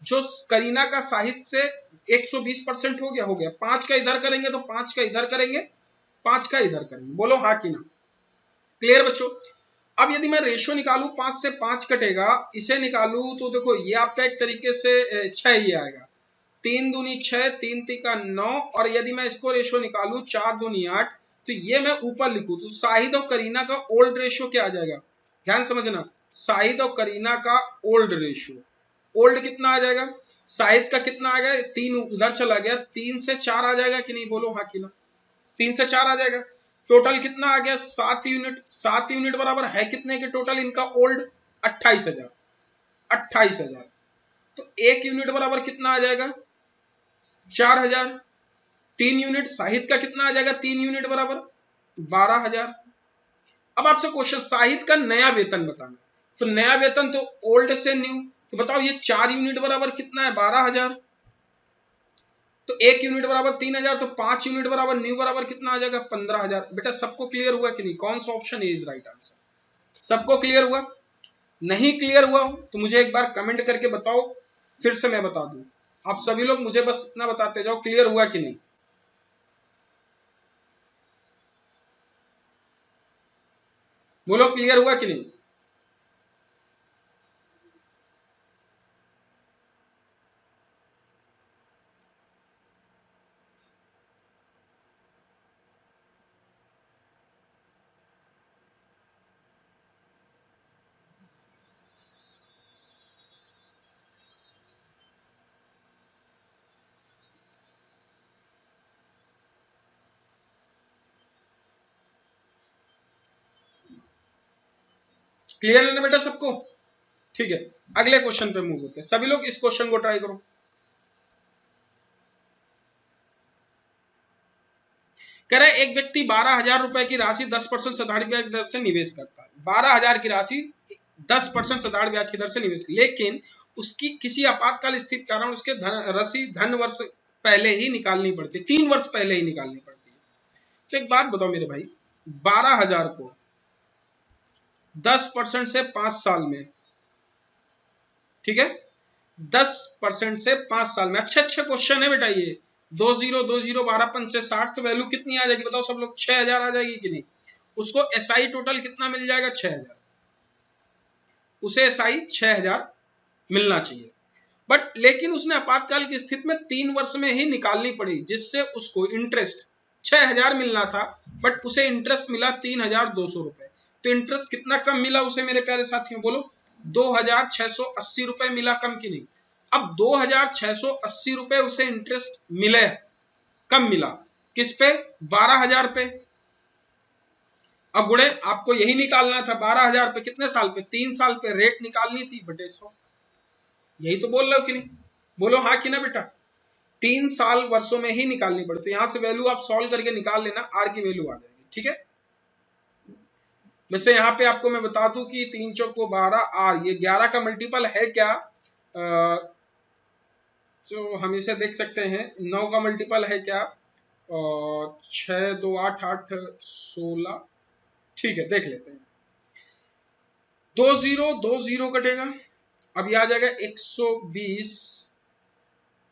जो करीना का शाहिद से 120% हो गया? हो गया। 5 का इधर करेंगे तो 5 का इधर करेंगे, 5 का इधर करेंगे। बोलो हाँ कि ना? क्लियर बच्चों? अब यदि मैं रेशो निकालू, 5 से 5 कटेगा, इसे निकालू तो देखो ये आपका एक तरीके से 6 ही आएगा। 3 दूनी 6, 3 तिका 9, और यदि मैं इसको रेशो निकालू 4 दूनी 8, तो ये मैं ऊपर लिखूं तो शाहिद और करीना का ओल्ड रेशो क्या आ जाएगा? ध्यान समझना, शाहिद और करीना का ओल्ड रेशो, ओल्ड कितना आ जाएगा? शाहिद का कितना आ गया? 3 उधर चला गया, 3 से 4 आ जाएगा कि नहीं? बोलो हाँ कि ना? 3 से 4 आ जाएगा। टोटल कितना आ गया? 7 यूनिट। 7 यूनिट बराबर है कितने के टोटल इनका ओल्ड? 28,000। 28,000। तो 1 यूनिट बराबर कितना आ जाएगा? 4,000। 3 यूनिट शाहिद का कितना आ जाएगा? 3 यूनिट बराबर 12,000। अब आपसे क्वेश्चन, शाहिद का नया वेतन बताना। तो नया वेतन तो ओल्ड से न्यू, तो बताओ ये 4 यूनिट बराबर कितना है? 12,000। तो 1 यूनिट बराबर 3,000, तो 5 यूनिट बराबर न्यू बराबर कितना आ जाएगा? 15,000। बेटा सबको क्लियर हुआ कि नहीं? कौन सा ऑप्शन इज राइट आंसर? सबको क्लियर हुआ? नहीं क्लियर हुआ तो मुझे एक बार कमेंट करके बताओ, फिर से मैं बता दूं। आप सभी लोग मुझे बस इतना बताते जाओ, क्लियर हुआ कि नहीं? बोलो क्लियर हुआ कि नहीं? क्लियर है ना बेटा सबको? ठीक है, अगले क्वेश्चन पे मूव होते हैं। सभी लोग इस क्वेश्चन को ट्राई करो। कह रहा है एक व्यक्ति 12,000 रुपए की राशि 10% साधारण ब्याज दर से निवेश करता है। 12,000 की राशि 10% साधारण ब्याज की दर से निवेश, लेकिन उसकी किसी आपातकाल स्थिति कारण उसके धन वर्ष पहले ही निकालनी पड़ती है, 3 वर्ष पहले ही निकालनी पड़ती है। तो एक बात बताओ मेरे भाई, 12,000 को 10% से 5 साल में, ठीक है, 10% से 5 साल में, अच्छे अच्छे क्वेश्चन है बेटा ये। 20 20 12 5 60, तो वैल्यू कितनी आ जाएगी बताओ सब लोग? 6,000 आ जाएगी कि नहीं? उसको एसआई टोटल कितना मिल जाएगा? 6,000। उसे एसआई 6,000 मिलना चाहिए, बट लेकिन उसने आपातकाल की स्थिति में 3 वर्ष में ही निकालनी पड़ी, जिससे उसको इंटरेस्ट 6,000 मिलना था, बट उसे इंटरेस्ट मिला 3,200 रुपए। तो इंटरेस्ट कितना कम मिला उसे मेरे प्यारे साथियों, बोलो? 2,680 रुपए मिला, कम की नहीं? अब 2,680 रुपए उसे इंटरेस्ट मिले, कम मिला किस पे? 12,000 पे। अब गुणे आपको यही निकालना था, 12,000 पे कितने साल पे? 3 साल पे रेट निकालनी थी बटे 100। यही तो बोल रहे हो कि नहीं? बोलो हाँ कि ना बेटा? 3 साल वर्षों में ही निकालनी पड़े। तो यहां से वैल्यू आप सॉल्व करके निकाल लेना, आर की वैल्यू आ जाएगी, ठीक है। वैसे यहाँ पे आपको मैं बता दूं कि 3 चौको 12, आर ये 11 का मल्टीपल है क्या? तो हम इसे देख सकते हैं, 9 का मल्टीपल है क्या? 6 2 8 8 16, ठीक है, देख लेते हैं। 2 कटेगा, अब ये आ जाएगा 120,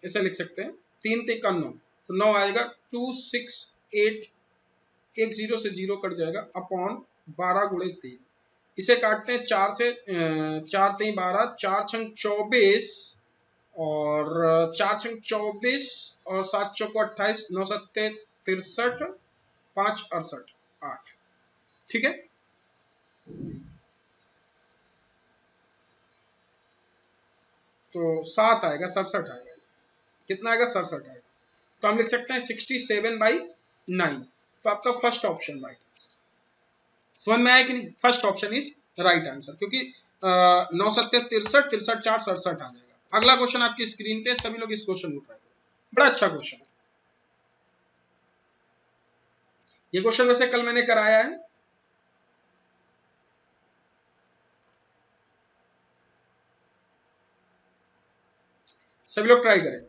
ऐसे लिख सकते हैं, 3 3 का 9, तो 9 आएगा 268, 10 से 0 कट जाएगा, अपॉन 12 गुणे 3। इसे काटते हैं 4 से, 4 3 12, 4 छंग 24, और 4 छंग 24, और 7 चौको 28, 9 सत्ते 63, 5 68 8, ठीक है। तो 7 आएगा, 67 आएगा। कितना आएगा? 67 आएगा। तो हम लिख सकते हैं 67/9। तो आपका फर्स्ट ऑप्शन राइट आंसर। समझ में आया कि नहीं? First option is right answer, क्योंकि 9 सत्ते 63, 63 4 67 आ जाएगा। अगला क्वेश्चन आपकी स्क्रीन पे, सभी लोग इस क्वेश्चन को ट्राई करो, बड़ा अच्छा क्वेश्चन है ये क्वेश्चन, वैसे कल मैंने कराया है। सभी लोग ट्राई करें।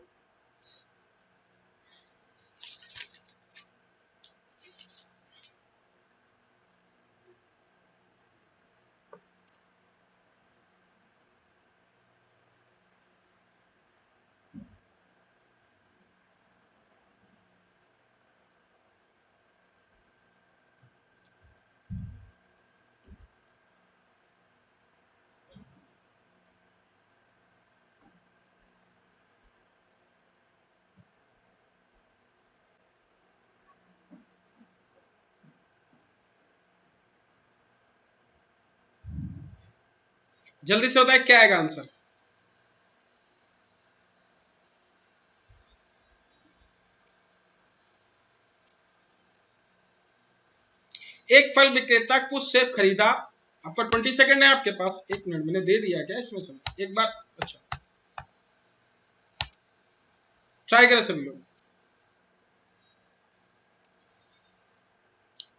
जल्दी से होता है, क्या आएगा आंसर? एक फल विक्रेता कुछ सेब खरीदा, आपका 20 सेकंड है आपके पास। 1 मिनट मैंने दे दिया क्या इसमें समय? एक बार, अच्छा ट्राई करें सभी लोग।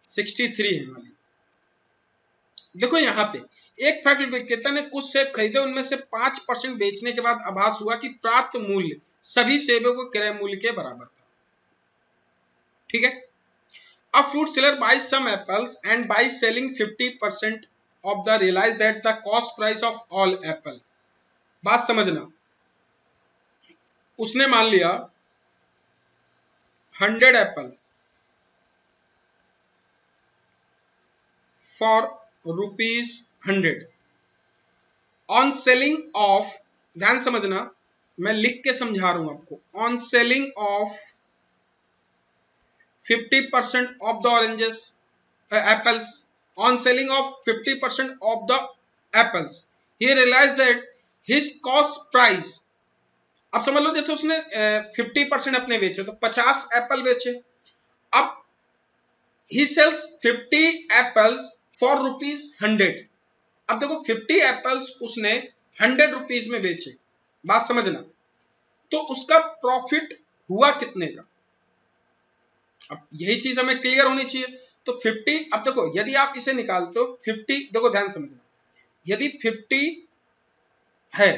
63 है वाली। देखो यहाँ पे एक फल विक्रेता ने कुछ सेब खरीदे, उनमें से 5% बेचने के बाद आभास हुआ कि प्राप्त मूल्य सभी सेबों को क्रय मूल्य के बराबर था, ठीक है। A fruit seller buys some apples and by selling 50% of the realize that the cost price of all apple। बात समझना, उसने मान लिया 100 Apple for ₹100 on selling of, ध्यान समझना, मैं लिख के समझा रहा हूं आपको, on selling of 50% of the oranges, apples, on selling of 50% of the apples, he realized that his cost price, अब समझ लो जैसे उसने 50% अपने बेचे, तो 50 एप्पल बेचे। अब he sells 50 apples for ₹100। अब देखो 50 एप्पल्स उसने 100 रुपीज में बेचे, बात समझना, तो उसका प्रॉफिट हुआ कितने का? अब यही चीज हमें क्लियर होनी चाहिए। तो 50, अब देखो यदि आप इसे निकालते हो 50, देखो ध्यान समझना, यदि 50 है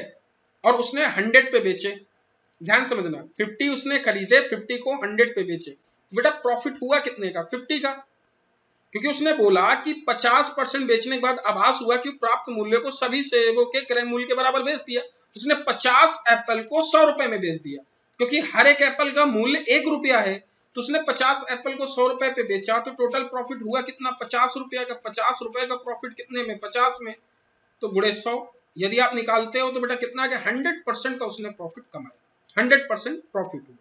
और उसने 100 पे बेचे, ध्यान समझना, 50 उसने खरीदे, 50 को 100 पे बेचे, तो बेटा प्रॉफिट हुआ कितने का? 50 का, क्योंकि उसने बोला कि 50% बेचने के बाद आभास हुआ कि प्राप्त मूल्य को सभी सेबों के क्रय मूल्य के बराबर बेच दिया। उसने 50 एप्पल को 100 रुपए में बेच दिया, क्योंकि हर एक एप्पल का मूल्य 1 रुपया है, तो उसने 50 एप्पल को 100 रुपए पे बेचा, तो टोटल प्रॉफिट हुआ कितना? 50 रुपया का। 50 रुपए का प्रॉफिट कितने में? 50 में, तो गुणे 100, यदि आप निकालते हो तो बेटा कितना आ गया? 100% का उसने प्रॉफिट कमाया, 100% प्रॉफिट हुआ।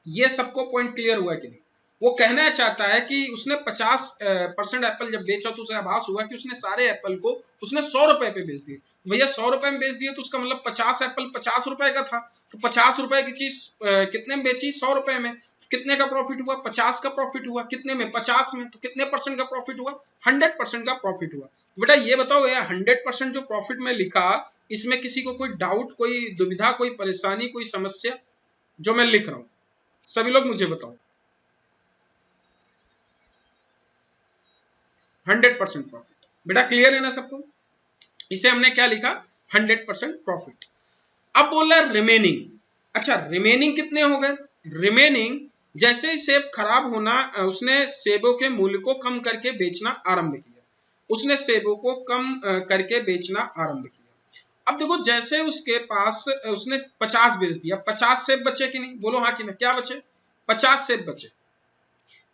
ये सबको पॉइंट क्लियर हुआ कि नहीं? वो कहना चाहता है कि उसने 50% एप्पल जब बेचा तो उसे आभास हुआ कि उसने सारे एप्पल को उसने 100 रुपए पे बेच दिए। भैया 100 रुपए में बेच दिए तो उसका मतलब 50 एप्पल 50 रुपए का था, तो 50 रुपए की चीज कितने में बेची? 100 रुपए में। कितने का प्रॉफिट हुआ? 50 का प्रॉफिट हुआ। कितने में? 50 में। तो कितने परसेंट का प्रॉफिट हुआ? 100% का प्रॉफिट हुआ। बेटा ये बताओ यार, 100% जो प्रॉफिट में लिखा, इसमें किसी को कोई डाउट, कोई दुविधा, कोई परेशानी, कोई समस्या जो मैं लिख रहा हूं? सभी लोग मुझे बताओ। 100% प्रॉफिट, बेटा क्लियर है ना सबको? इसे हमने क्या लिखा? 100% प्रॉफिट। अब बोला रिमेनिंग। अच्छा, रिमेनिंग कितने हो गए? रिमेनिंग, जैसे ही सेब खराब होना, उसने सेबों के मूल्य को कम करके बेचना आरंभ किया। उसने सेबों को कम करके बेचना आरंभ किया। अब देखो, जैसे उसके पास उसने 50 बेच दिया, 50 सेब बचे कि नहीं? बोलो हाँ कि नहीं? क्या बचे? 50 सेब बचे।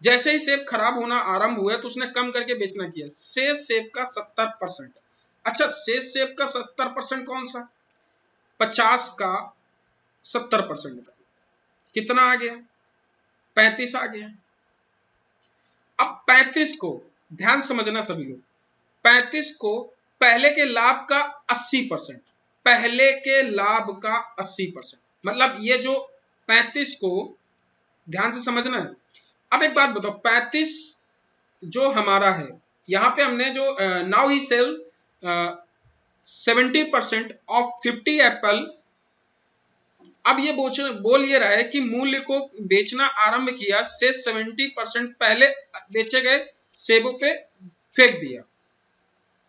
जैसे ही सेब खराब होना आरंभ हुआ तो उसने कम करके बेचना किया, शेष सेब का 70%। अच्छा, शेष सेब का 70% कौन सा? 50 का 70% का कितना आ गया? 35 आ गया। अब 35 को ध्यान समझना सभी लोग, 35 को पहले के लाभ का 80%, पहले के लाभ का 80%, मतलब ये जो 35 को ध्यान से समझना है। अब एक बात बताओ, 35 जो हमारा है, यहां पे हमने जो now he sell 70% of 50 apple. अब ये बोल ये रहा है कि मूल्य को बेचना आरंभ किया, से 70% पहले बेचे गए सेबों पे फेंक दिया,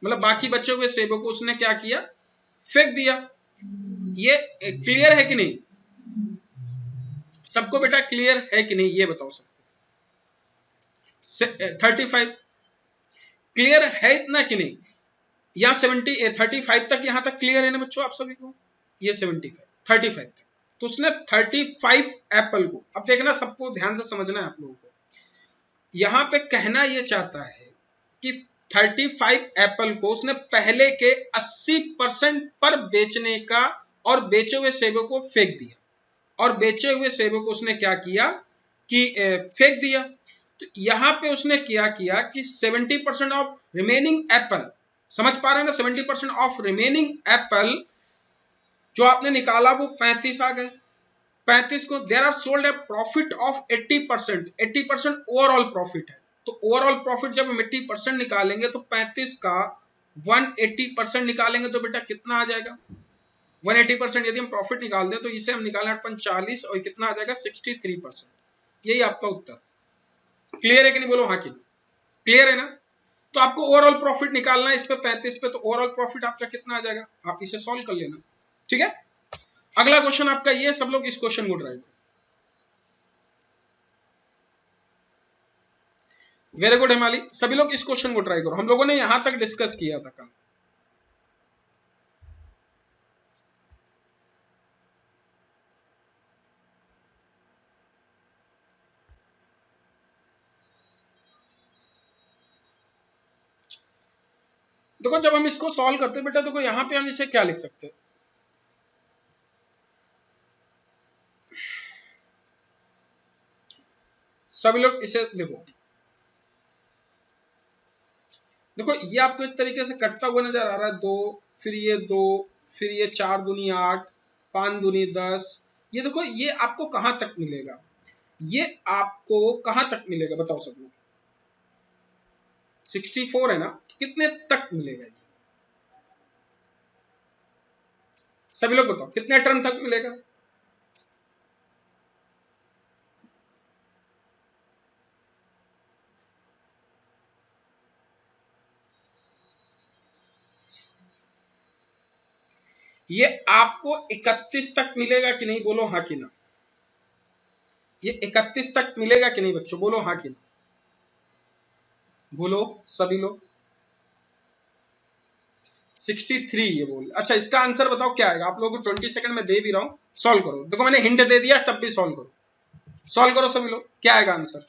मतलब बाकी बचे हुए सेबों को उसने क्या किया? फेंक दिया। ये क्लियर है कि नहीं सबको? बेटा क्लियर है कि नहीं ये बताओ सबको? 35 क्लियर है इतना कि नहीं? या 35 तक, यहां तक क्लियर है ना बच्चों आप सभी को? ये 35 तक, तो उसने 35 एप्पल को, अब देखना सबको ध्यान से समझना है आप लोगों को, यहां पे कहना यह चाहता है कि 35 एप्पल को उसने पहले के 80% पर बेचने का, और बेचे हुए सेबों को फेंक दिया, और बेचे हुए सेबों को उसने क्या किया कि फेंक दिया। तो यहां पे उसने क्या किया कि 70% ऑफ रिमेनिंग एप्पल, समझ पा रहे हैं ना? 70% ऑफ रिमेनिंग एप्पल जो आपने निकाला वो 35 आ गए। 35 को there are sold a profit of 80%, 80% overall profit है। तो ओवरऑल प्रॉफिट जब हम 80% निकालेंगे तो 35 का 180% निकालेंगे तो बेटा कितना आ जाएगा? 180% यदि हम प्रॉफिट निकाल दें तो इसे हम निकालें 40, और कितना आ जाएगा? 63%। यही आपका उत्तर। क्लियर है कि नहीं? बोलो हाँ कि नहीं? क्लियर है ना? तो आपको ओवरऑल प्रॉफिट निकालना है इस पे 35 पे, तो ओवरऑल प्रॉफिट आपका कितना आ जाएगा? आप इसे सॉल्व कर लेना, ठीक है? अगला क्वेश्चन आपका ये, सब लोग इस क्वेश्चन को ट्राई करो। वेरी गुड हिमाली, सभी लोग इस क्वेश्चन को ट्राई करो। हम लोगों ने यहां तक डिस्कस किया था कल। देखो जब हम इसको सॉल्व करते हैं बेटा, देखो यहां पे हम इसे क्या लिख सकते हैं? सभी लोग इसे देखो, देखो ये आपको एक तरीके से कटता हुआ नजर आ रहा है, 2, फिर ये 2, फिर ये 4 दूनी 8, 5 दूनी 10। ये देखो, ये आपको कहां तक मिलेगा? ये आपको कहां तक मिलेगा बताओ सब लोग? 64 है ना, तो कितने तक मिलेगा ये? सभी लोग बताओ कितने टर्म तक मिलेगा? ये आपको 31 तक मिलेगा कि नहीं, बोलो हाँ कि ना। ये 31 तक मिलेगा कि नहीं बच्चों, बोलो हाँ कि ना, बोलो सभी लोग। 63 ये बोल। अच्छा इसका आंसर बताओ क्या आएगा, आप लोगों को 20 सेकंड में दे भी रहा हूं, सॉल्व करो। देखो मैंने हिंट दे दिया तब भी सॉल्व करो, सॉल्व करो सभी लोग, क्या आएगा आंसर।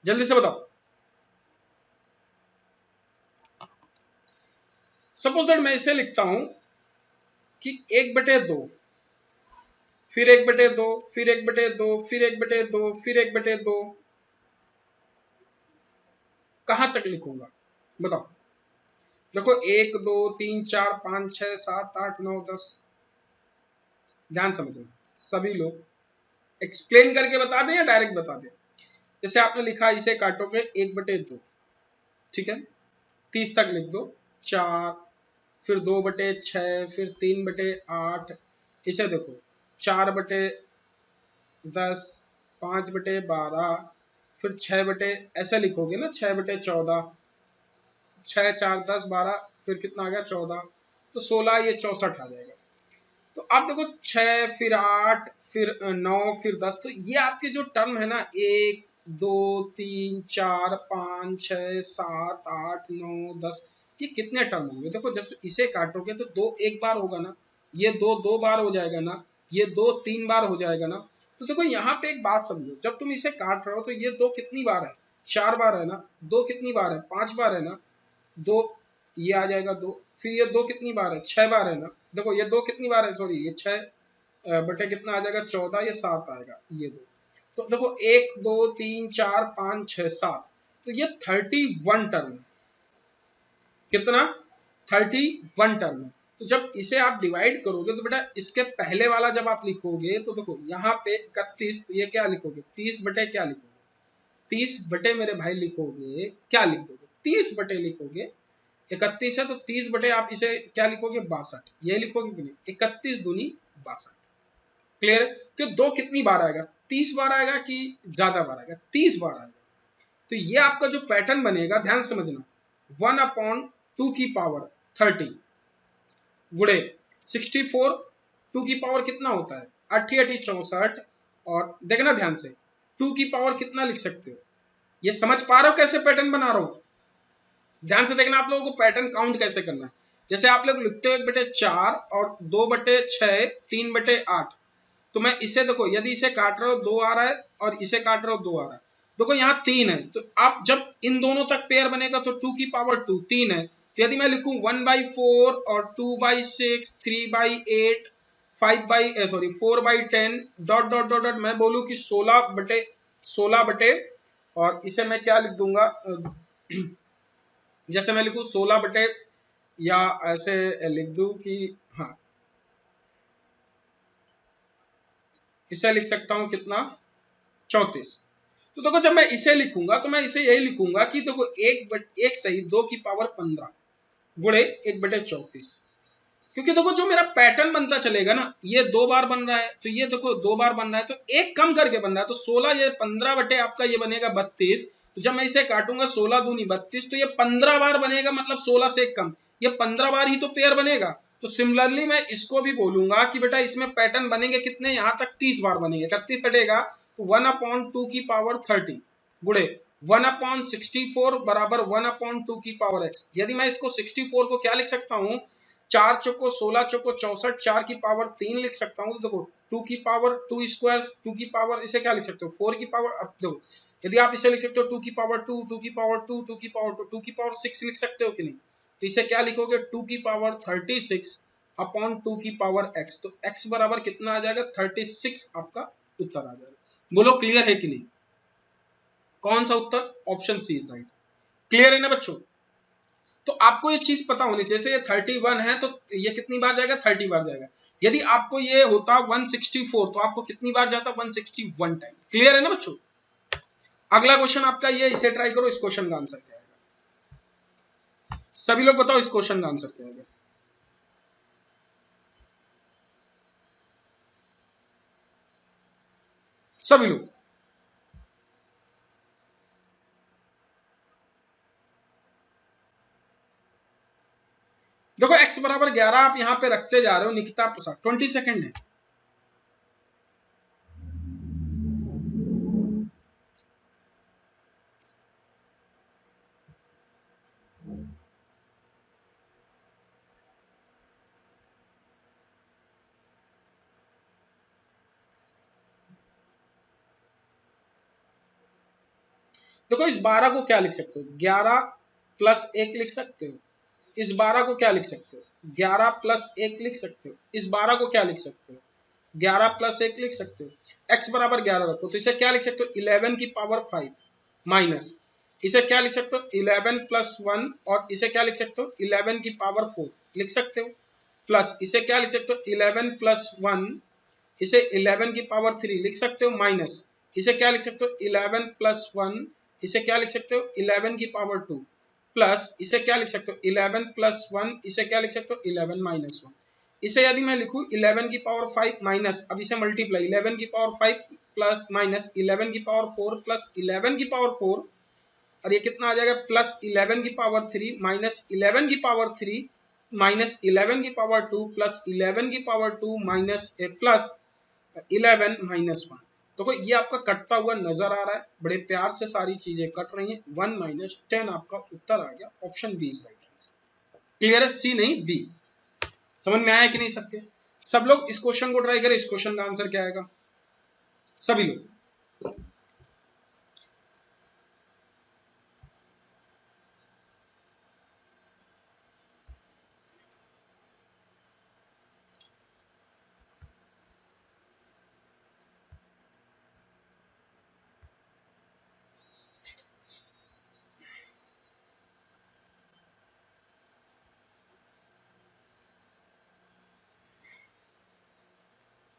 जल्दी से बताओ। सपोज दैट मैं इसे लिखता हूं कि 1/2, फिर 1/2, फिर 1/2, फिर 1/2, फिर 1/2, कहां तक लिखूंगा बताओ। देखो 1 2 3 4 5 6 7 8 9 10, ध्यान समझना सभी लोग, एक्सप्लेन करके बता दें या डायरेक्ट बता दें। जैसे आपने लिखा इसे काटोगे 1/2, ठीक है, 30 तक लिख दो, 4, फिर 2/6, फिर 3/8, इसे देखो 4/10, 5/12, फिर 6 ऐसे लिखोगे ना, 6/14, 6 4 10 12, फिर कितना आ गया 14, तो 16, ये 64 आ जाएगा। तो आप देखो 6 फिर 8 फिर 9 फिर 10, तो ये आपके जो टर्म है ना 1 2 3 4 5 6 7 8 9 10, ये कितने टर्म होंगे। देखो जब इसे काटोगे तो 2 एक बार होगा ना, ये 2 2 बार हो जाएगा ना, ये 2 3 बार हो जाएगा ना। तो देखो यहाँ पे एक बात समझो, जब तुम इसे काट रहे हो तो ये 2 कितनी बार है, 4 बार है ना, 2 कितनी बार है, 5 बार है ना, 2, ये आ जाएगा 2, फिर ये 2 कितनी बार है, 6 बार है ना। देखो ये 2 कितनी बार है, सॉरी ये 6 बटे कितना आ जाएगा 14, ये 7 आएगा, ये 2। तो देखो 1 2 3 4 5 6 7, तो ये 31 टर्म है। कितना, 31 टर्म है। तो जब इसे आप डिवाइड करोगे तो बेटा इसके पहले वाला जब आप लिखोगे तो देखो यहाँ पे 31, तो ये क्या लिखोगे 30 बटे क्या लिखोगे, 30 बटे मेरे भाई लिखोगे, क्या लिख दोगे 30 बटे लिखोगे। 31 है तो 30 बटे आप इसे क्या लिखोगे 62, ये लिखोगे कि नहीं, 31 दूनी 62। क्लियर। तो 2 कितनी बार आएगा, 30 बार आएगा कि ज्यादा बार आएगा, 30 बार आएगा। तो ये आपका जो पैटर्न बनेगा, ध्यान समझना, 1/2 की पावर 30 गुणे 64, 2 की पावर कितना होता है 8 8 64, और देखना ध्यान से 2 की पावर कितना लिख सकते हो, ये समझ पा रहे हो कैसे पैटर्न बना रहा हूं। ध्यान से देखना आप लोगों को पैटर्न काउंट कैसे करना है। जैसे आप लोग लिखते हो 1/4 और 2/6 3/8, तो मैं इसे देखो यदि इसे काट रहे हो 2 आ रहा है और इसे काट रहे हो 2 आ रहा है, देखो यहाँ 3 है, तो आप जब इन दोनों तक पेयर बनेगा तो 2 की पावर 2 3 है। तो यदि मैं लिखूं 1/4 और 2/6 3/8 4/10 डॉट डॉट डॉट डॉट, मैं बोलूं कि 16/16 और इसे मैं क्या लिख दूंगा, जैसे मैं लिखूं 16 या ऐसे लिख दूं कि हाँ, इसे लिख सकता हूं कितना 34। तो देखो जब मैं इसे लिखूंगा तो मैं इसे यही लिखूंगा कि देखो एक सही 2 की पावर 15 गुणे 1/34, क्योंकि देखो जो मेरा पैटर्न बनता चलेगा ना, ये 2 बार बन रहा है तो ये देखो 2 बार बन रहा है, तो एक कम करके बन रहा है, तो 16, ये 15 बटे आपका ये बनेगा 32। तो जब मैं इसे काटूंगा 16 दूनी 32, तो ये 15 बार बनेगा, मतलब 16 से एक कम, ये 15 बार ही तो पेयर बनेगा। तो सिमिलरली मैं इसको भी बोलूंगा कि बेटा इसमें पैटर्न बनेंगे कितने, यहां तक 30 बार बनेंगे, 31 हटेगा तो 1/2 की पावर 30 गुणे 1/64 बराबर 1/2 की पावर x। यदि मैं इसको 64 को क्या लिख सकता हूं, 4 चौको 16 चौको 64, 4 की पावर 3 लिख सकता हूं। तो देखो 2 की पावर 2 स्क्वायर, 2 की पावर इसे क्या लिख सकते हो 4 की पावर, अब देखो यदि आप इसे लिख सकते हो 2 की पावर 2 2 की पावर 2 2 की पावर 2 2 की पावर 6 लिख सकते हो कि नहीं। तो इसे क्या लिखोगे 2 की पावर 36 अपॉन 2 की पावर x, तो x बराबर कितना आ जाएगा 36, आपका उत्तर आ जाएगा। बोलो क्लियर है कि नहीं, कौन सा उत्तर, option C is right. Clear है ना बच्चों। तो आपको ये चीज पता होनी चाहिए, जैसे ये 31 है तो ये कितनी बार जाएगा 30 बार जाएगा। यदि आपको ये होता 164 तो आपको कितनी बार जाता 161 टाइम। क्लियर है ना बच्चों। अगला क्वेश्चन आपका ये, इसे ट्राई करो, इस क्वेश्चन का आंसर क्या आएगा, सभी लोग बताओ इस क्वेश्चन का आंसर क्या आएगा। सभी लोग। देखो x बराबर 11 आप यहां पे रखते जा रहे हो निकिता प्रसाद, 20 सेकेंड है। देखो इस 12 को क्या लिख सकते हो, 11 प्लस 1 लिख सकते हो। इस 12 को क्या लिख सकते हो, 11 प्लस 1 लिख सकते हो। इस 12 को क्या लिख सकते हो, 11 प्लस 1 लिख सकते हो। x बराबर 11 रखो तो इसे क्या लिख सकते हो, 11 की पावर 5 माइनस, इसे क्या लिख सकते हो 11 प्लस 1, और इसे क्या लिख सकते हो 11 की पावर 4 लिख सकते हो, प्लस इसे क्या लिख सकते हो 11 प्लस 1, इसे 11 की पावर 3 लिख सकते हो, माइनस इसे क्या लिख सकते हो 11 प्लस 1, इसे क्या लिख सकते हो 11 की पावर 2, प्लस इसे क्या लिख सकते हो 11 प्लस 1, इसे क्या लिख सकते हो 11 माइनस 1। इसे यदि मैं लिखूं 11 की पावर 5 माइनस, अब इसे मल्टीप्लाई 11 की पावर 5 प्लस माइनस 11 की पावर 4 प्लस 11 की पावर 4, और ये कितना आ जाएगा प्लस 11 की पावर 3 माइनस 11 की पावर 3 माइनस 11 की पावर 2 प्लस 11 की पावर 2 माइनस प्लस 11 माइनस 1। तो कोई ये आपका कटता हुआ नजर आ रहा है, बड़े प्यार से सारी चीजें कट रही हैं। 1 माइनस 10 आपका उत्तर आ गया, option B is right answer. Clear है, सी नहीं बी। समझ में आया कि नहीं सबके? सब लोग इस क्वेश्चन को ट्राई करें, इस क्वेश्चन का आंसर क्या आएगा सभी लोग।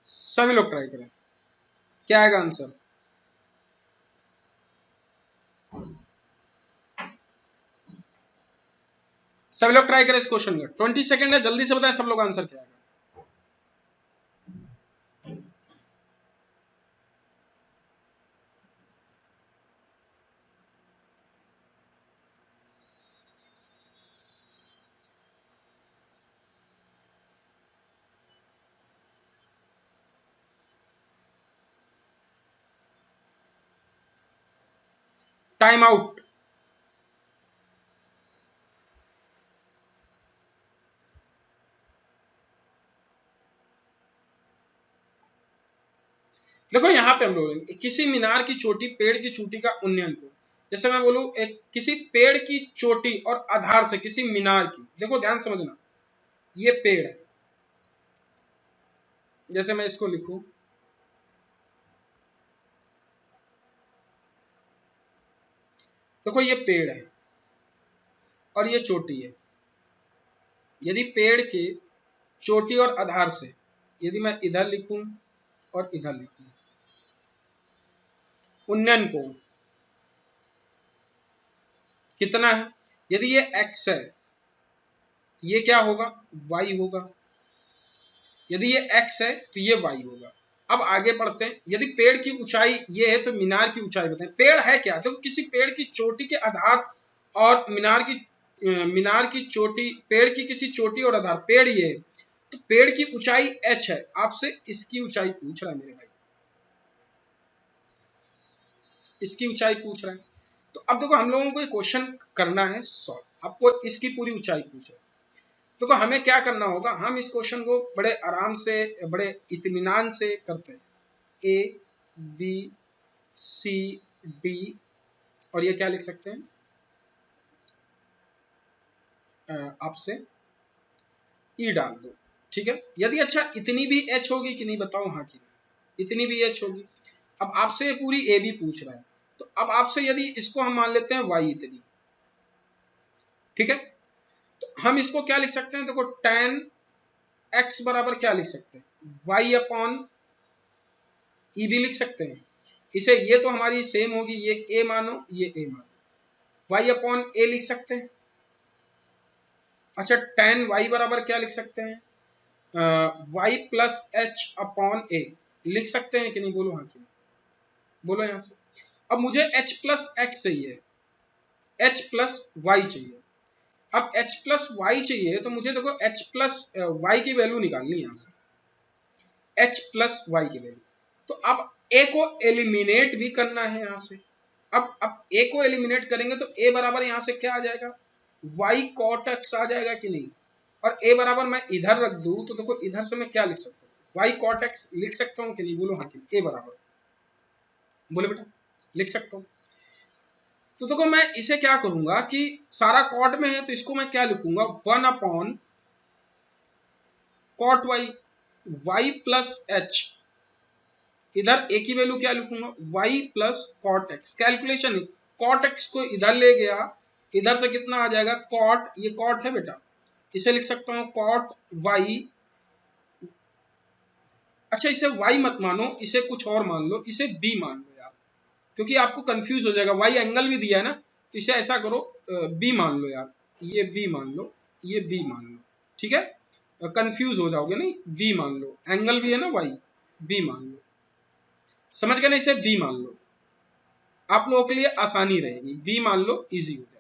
सभी लोग ट्राई करें, क्या आएगा आंसर। सभी लोग ट्राई करें इस क्वेश्चन का, 20 सेकंड है, जल्दी से बताएं सब लोग आंसर क्या आएगा। Time out. देखो यहाँ पे हम बोलेंगे किसी मीनार की चोटी पेड़ की चोटी का उन्नयन को, जैसे मैं बोलूं एक किसी पेड़ की चोटी और आधार से किसी मीनार की, देखो ध्यान समझना, ये पेड़ है, जैसे मैं इसको लिखूं, देखो ये पेड़ है और ये चोटी है। यदि पेड़ के चोटी और आधार से यदि मैं इधर लिखूं और इधर लिखूं, उन्नयन कोण कितना है, यदि ये x है ये क्या होगा y होगा, यदि ये x है तो ये y होगा। अब आगे बढ़ते हैं, यदि पेड़ की ऊंचाई ये है तो मीनार की ऊंचाई बताएं। पेड़ है क्या, देखो किसी पेड़ की चोटी के आधार और मीनार की चोटी, पेड़ की किसी चोटी और आधार, पेड़ ये है तो पेड़ की ऊंचाई h है, आपसे इसकी ऊंचाई पूछ रहा है मेरे भाई, इसकी ऊंचाई पूछ रहा है। तो अब देखो हम लोगों को ये क्वेश्चन करना है सॉल्व, आपको इसकी पूरी ऊंचाई पूछ रहा है। देखो हमें क्या करना होगा, हम इस क्वेश्चन को बड़े आराम से बड़े इत्मीनान से करते हैं। ए बी सी डी, और ये क्या लिख सकते हैं आपसे ई डाल दो, ठीक है। यदि अच्छा इतनी भी एच होगी कि नहीं बताओ, हाँ कि इतनी भी एच होगी। अब आपसे पूरी ए बी पूछ रहा है, तो अब आपसे यदि इसको हम मान लेते हैं वाई इतनी, ठीक है, तो हम इसको क्या लिख सकते हैं, देखो tan x बराबर क्या लिख सकते हैं y अपॉन ई भी लिख सकते हैं। इसे ये तो हमारी सेम होगी, ये a मानो ये a मानो, y अपॉन a लिख सकते हैं। अच्छा tan y बराबर क्या लिख सकते हैं, y प्लस एच अपॉन ए लिख सकते हैं कि नहीं, बोलो हाँ कि बोलो यहाँ से। अब मुझे h प्लस एक्स चाहिए, h प्लस वाई चाहिए। अब h प्लस वाई चाहिए तो मुझे देखो h प्लस वाई की वैल्यू निकालनी है यहाँ से, h प्लस वाई की वैल्यू। तो अब a को एलिमिनेट भी करना है यहाँ से। अब a को एलिमिनेट करेंगे तो a बराबर यहाँ से क्या आ जाएगा, y cot x आ जाएगा कि नहीं। और a बराबर मैं इधर रख दूं तो देखो इधर से मैं क्या लिख सकता हूँ, y cot x लिख सकता हूँ कि नहीं, बोलो हाँ कि a बराबर, बोले बेटा लिख सकता हूँ। तो देखो मैं इसे क्या करूंगा कि सारा कॉट में है तो इसको मैं क्या लिखूंगा, 1 upon cot y, y plus h, इधर ए की वैल्यू क्या लिखूंगा, y plus cot x. Calculation cot x को इधर ले गया, इधर से कितना आ जाएगा कॉट, ये कॉट है बेटा, इसे लिख सकता हूं कॉट y। अच्छा इसे y मत मानो, इसे कुछ और मान लो, इसे b मान लो यार, क्योंकि आपको कंफ्यूज हो जाएगा, y एंगल भी दिया है ना, तो इसे ऐसा करो b मान लो यार, ये b मान लो, ये b मान लो, ठीक है, कंफ्यूज हो जाओगे नहीं, b मान लो, एंगल भी है ना y, b मान लो, समझ गए ना, इसे b मान लो, आप लोगों के लिए आसानी रहेगी, b मान लो इजी हो जाएगा।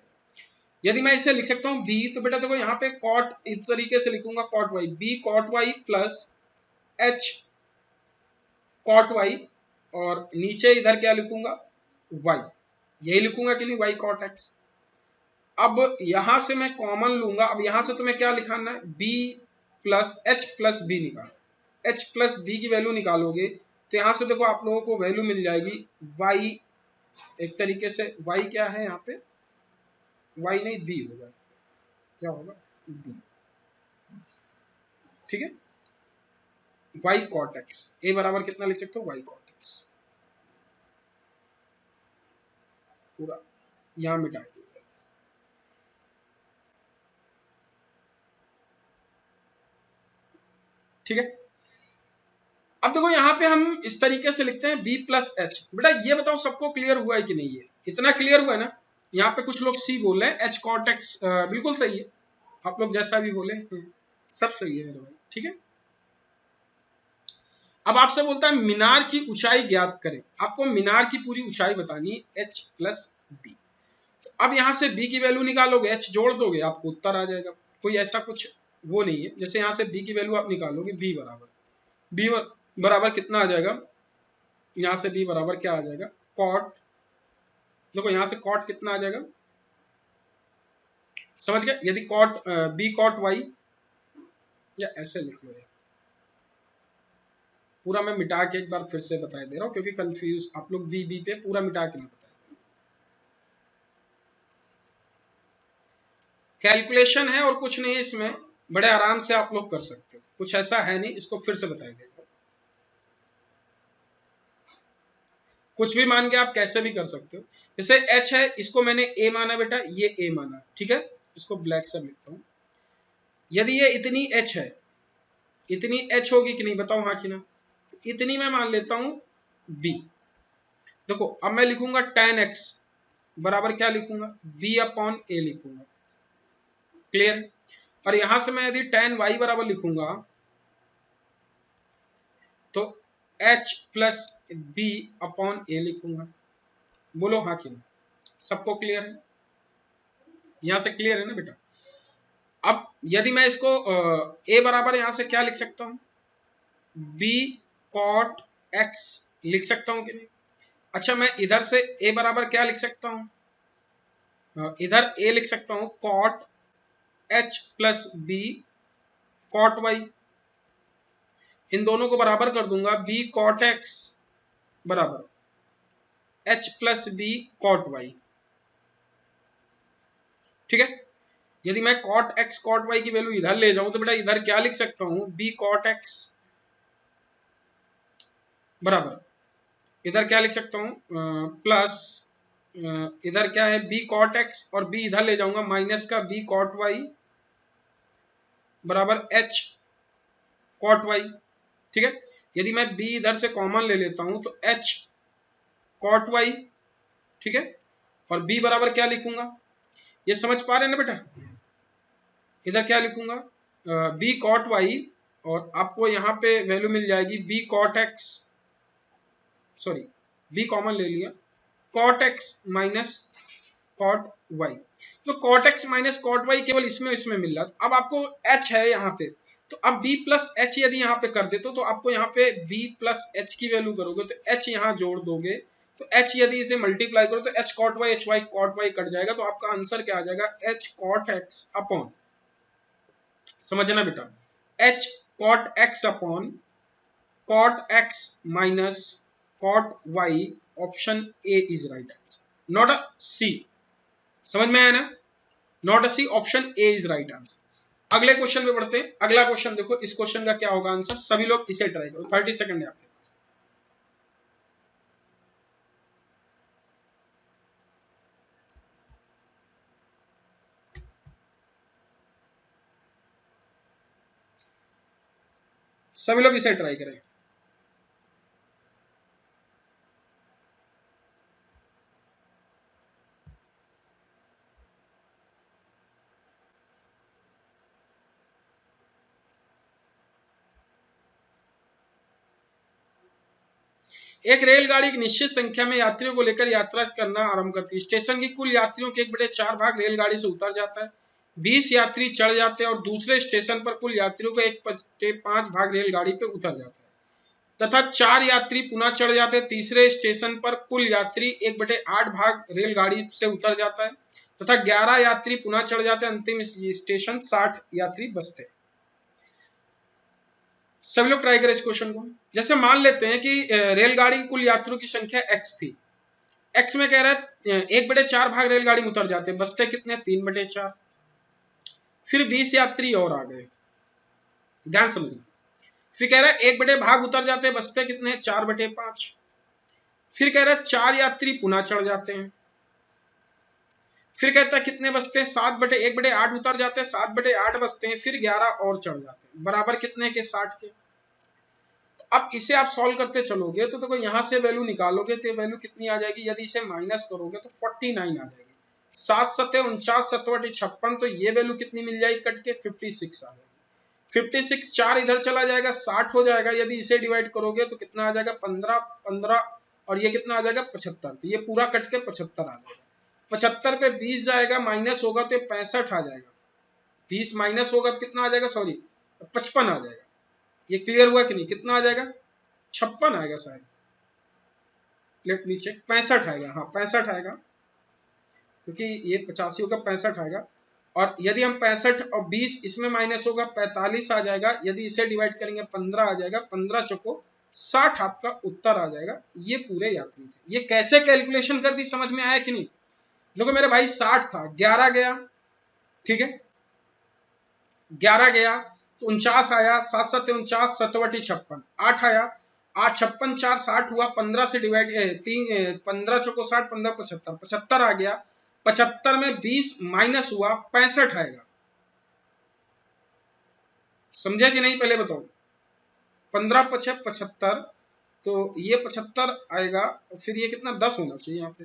यदि मैं इसे लिख सकता हूँ b, तो बेटा देखो यहाँ पे कॉट इस तरीके से लिखूंगा cot y, b cot y plus h cot y, और नीचे इधर क्या लिखूंगा y, यही लिखूंगा कि नहीं y कॉट x। अब यहां से मैं कॉमन लूंगा, अब यहां से तुम्हें क्या लिखाना है, b plus h plus b निकालो, h प्लस b की वैल्यू निकालोगे तो यहां से देखो आप लोगों को वैल्यू मिल जाएगी y, एक तरीके से y क्या है यहाँ पे, y नहीं b होगा, क्या होगा b, ठीक है, y cot x, a बराबर कितना लिख सकते हो y cot x, पूरा यहां मिटा दिया, ठीक है। अब देखो यहाँ पे हम इस तरीके से लिखते हैं b प्लस एच। बेटा ये बताओ सबको क्लियर हुआ है कि नहीं, ये इतना क्लियर हुआ है ना। यहाँ पे कुछ लोग c बोल रहे हैं, h cot x बिल्कुल सही है, आप लोग जैसा भी बोले सब सही है मेरे भाई, ठीक है। अब आपसे बोलता है मीनार की ऊंचाई ज्ञात करें, आपको मीनार की पूरी ऊंचाई बतानी है h प्लस बी। अब यहाँ से b की वैल्यू निकालोगे, h जोड़ दोगे आपको उत्तर आ जाएगा, कोई ऐसा कुछ वो नहीं है। जैसे यहाँ से b की वैल्यू आप निकालोगे, b बराबर कितना आ जाएगा, यहाँ से b बराबर क्या आ जाएगा कॉट, देखो यहाँ से कॉट कितना आ जाएगा, समझ गए, यदि कॉट b कॉट y, या ऐसे लिख लो यार, पूरा मैं मिटा के एक बार फिर से बता दे रहा हूँ क्योंकि कंफ्यूज आप लोग b पे पूरा मिटा के नहीं बताए। कैलकुलेशन है और कुछ नहीं है इसमें, बड़े आराम से आप लोग कर सकते हो, कुछ ऐसा है नहीं, इसको फिर से बताया देगा, कुछ भी मान के आप कैसे भी कर सकते हो। जैसे h है, इसको मैंने a माना बेटा, ये a माना, ठीक है, इसको ब्लैक से लिखता हूं। यदि ये इतनी h है, इतनी h होगी कि नहीं बताओ हाँ कि ना, तो इतनी मैं मान लेता हूं b। देखो अब मैं लिखूंगा tan x बराबर क्या लिखूंगा, b अपॉन a लिखूंगा, क्लियर। और यहां से मैं यदि tan y बराबर लिखूंगा तो h प्लस बी अपॉन ए लिखूंगा, बोलो हाँ कि ना, सबको क्लियर है, यहां से क्लियर है ना बेटा। अब यदि मैं इसको a बराबर यहां से क्या लिख सकता हूं, b कॉट x लिख सकता हूं कि नहीं। अच्छा मैं इधर से a बराबर क्या लिख सकता हूं, इधर a लिख सकता हूं cot h plus b cot y, इन दोनों को बराबर कर दूंगा, b कॉट x बराबर h plus b cot y, ठीक है। यदि मैं कॉट x कॉट y की वैल्यू इधर ले जाऊं तो बेटा इधर क्या लिख सकता हूं, b कॉट x बराबर इधर क्या लिख सकता हूं प्लस, इधर क्या है b कॉट x और b इधर ले जाऊंगा माइनस का b कॉट y बराबर h कॉट y, ठीक है। यदि मैं b इधर से कॉमन ले लेता हूं तो h कॉट y, ठीक है, और b बराबर क्या लिखूंगा, ये समझ पा रहे हैं ना बेटा, इधर क्या लिखूंगा b कॉट y, और आपको यहाँ पे वैल्यू मिल जाएगी b cot x, sorry B common ले लिया, cot X minus cot Y. तो cot X minus cot Y केवल इसमें मिल रहा था। अब आपको एच है यहाँ पे, तो अब बी प्लस एच यदि यहाँ पे कर देते हो तो आपको यहाँ पे बी प्लस एच की वैल्यू करोगे तो एच यहाँ जोड़ दोगे, तो एच यदि इसे मल्टीप्लाई करो तो h cot y h y cot y cut जाएगा, तो आपका आंसर क्या आ जाएगा, एच कॉट एक्स अपॉन, समझना बेटा, H cot X upon cot X minus cot Y, option A is right answer, not a C. समझ में आया ना, not a C, option A is right answer. अगले क्वेश्चन पे बढ़ते हैं। अगला क्वेश्चन देखो, इस क्वेश्चन का क्या होगा आंसर, सभी लोग इसे ट्राई करो, 30 सेकंड है आपके पास। सभी लोग इसे ट्राई करें। एक रेलगाड़ी एक निश्चित संख्या में यात्रियों को लेकर यात्रा करना आरंभ करती है। स्टेशन की कुल यात्रियों के 1/4 भाग रेलगाड़ी से उतर जाता है, 20 यात्री चढ़ जाते हैं और दूसरे स्टेशन पर कुल यात्रियों का 1/5 भाग रेलगाड़ी पे उतर जाता है तथा 4 यात्री पुनः चढ़ जाते हैं। तीसरे स्टेशन पर कुल यात्री 1/8 भाग रेलगाड़ी से उतर जाता है तथा 11 यात्री पुनः चढ़ जाते हैं। अंतिम स्टेशन 60 यात्री बचते हैं। सभी लोग ट्राई करें इस क्वेश्चन को। जैसे मान लेते हैं कि रेलगाड़ी की कुल यात्रियों की संख्या x थी, x में कह रहा है 1/4 भाग रेलगाड़ी में उतर जाते हैं, बचते कितने, 3/4। फिर 20 यात्री और आ गए, ध्यान समझना। फिर कह रहा है 1/8 भाग उतर जाते हैं, बचते कितने, 4/5। फिर कह रहा है 4 यात्री पुनः चढ़ जाते हैं। फिर कहता है कितने बचते हैं, 1/8 उतर जाते हैं, 7/8 बचते हैं, फिर 11 और चढ़ जाते हैं, बराबर कितने के, 60 के। तो अब इसे आप सॉल्व करते चलोगे तो देखो यहाँ से वैल्यू निकालोगे तो वैल्यू कितनी आ जाएगी, यदि इसे माइनस करोगे तो 49 आ जाएगी। 7 7 49 7 56, तो ये वैल्यू कितनी मिल जाएगी कट के, 56 आ जाएगी। 56 4 इधर चला जाएगा, 60 हो जाएगा। यदि इसे डिवाइड करोगे तो कितना आ जाएगा, 15 15 और ये कितना आ जाएगा, 75। तो ये पूरा कट के 75 आ जाएगा। 75 पे 20 जाएगा, माइनस होगा तो 65 आ जाएगा। 20 माइनस होगा तो कितना आ जाएगा, सॉरी 55 आ जाएगा। ये क्लियर हुआ कि नहीं, कितना आ जाएगा, 56 आएगा शायद, लेट मी चेक, 65 आएगा, हाँ 65 आएगा, क्योंकि ये 85 होगा, 65 आएगा। और यदि हम 65 और 20 इसमें माइनस होगा, 45 आ जाएगा। यदि इसे डिवाइड करेंगे 15 आ जाएगा, 15 चौको 60 आपका उत्तर आ जाएगा। ये पूरे यात्री थे। ये कैसे कैलकुलेशन कर दी, समझ में आया कि नहीं। देखो मेरे भाई 60 था, 11 गया, ठीक है, 11 गया तो 49 आया, 7 7 49 7 56, 8 आया, 8 56 4 60 हुआ, 15 से डिवाइड 15 चौको 60, 15 75, 75 आ गया। 75 में 20 माइनस हुआ, 65 आएगा। समझे कि नहीं, पहले बताओ। 15 5 75, तो ये 75 आएगा, फिर ये कितना, 10 होना चाहिए यहाँ पे,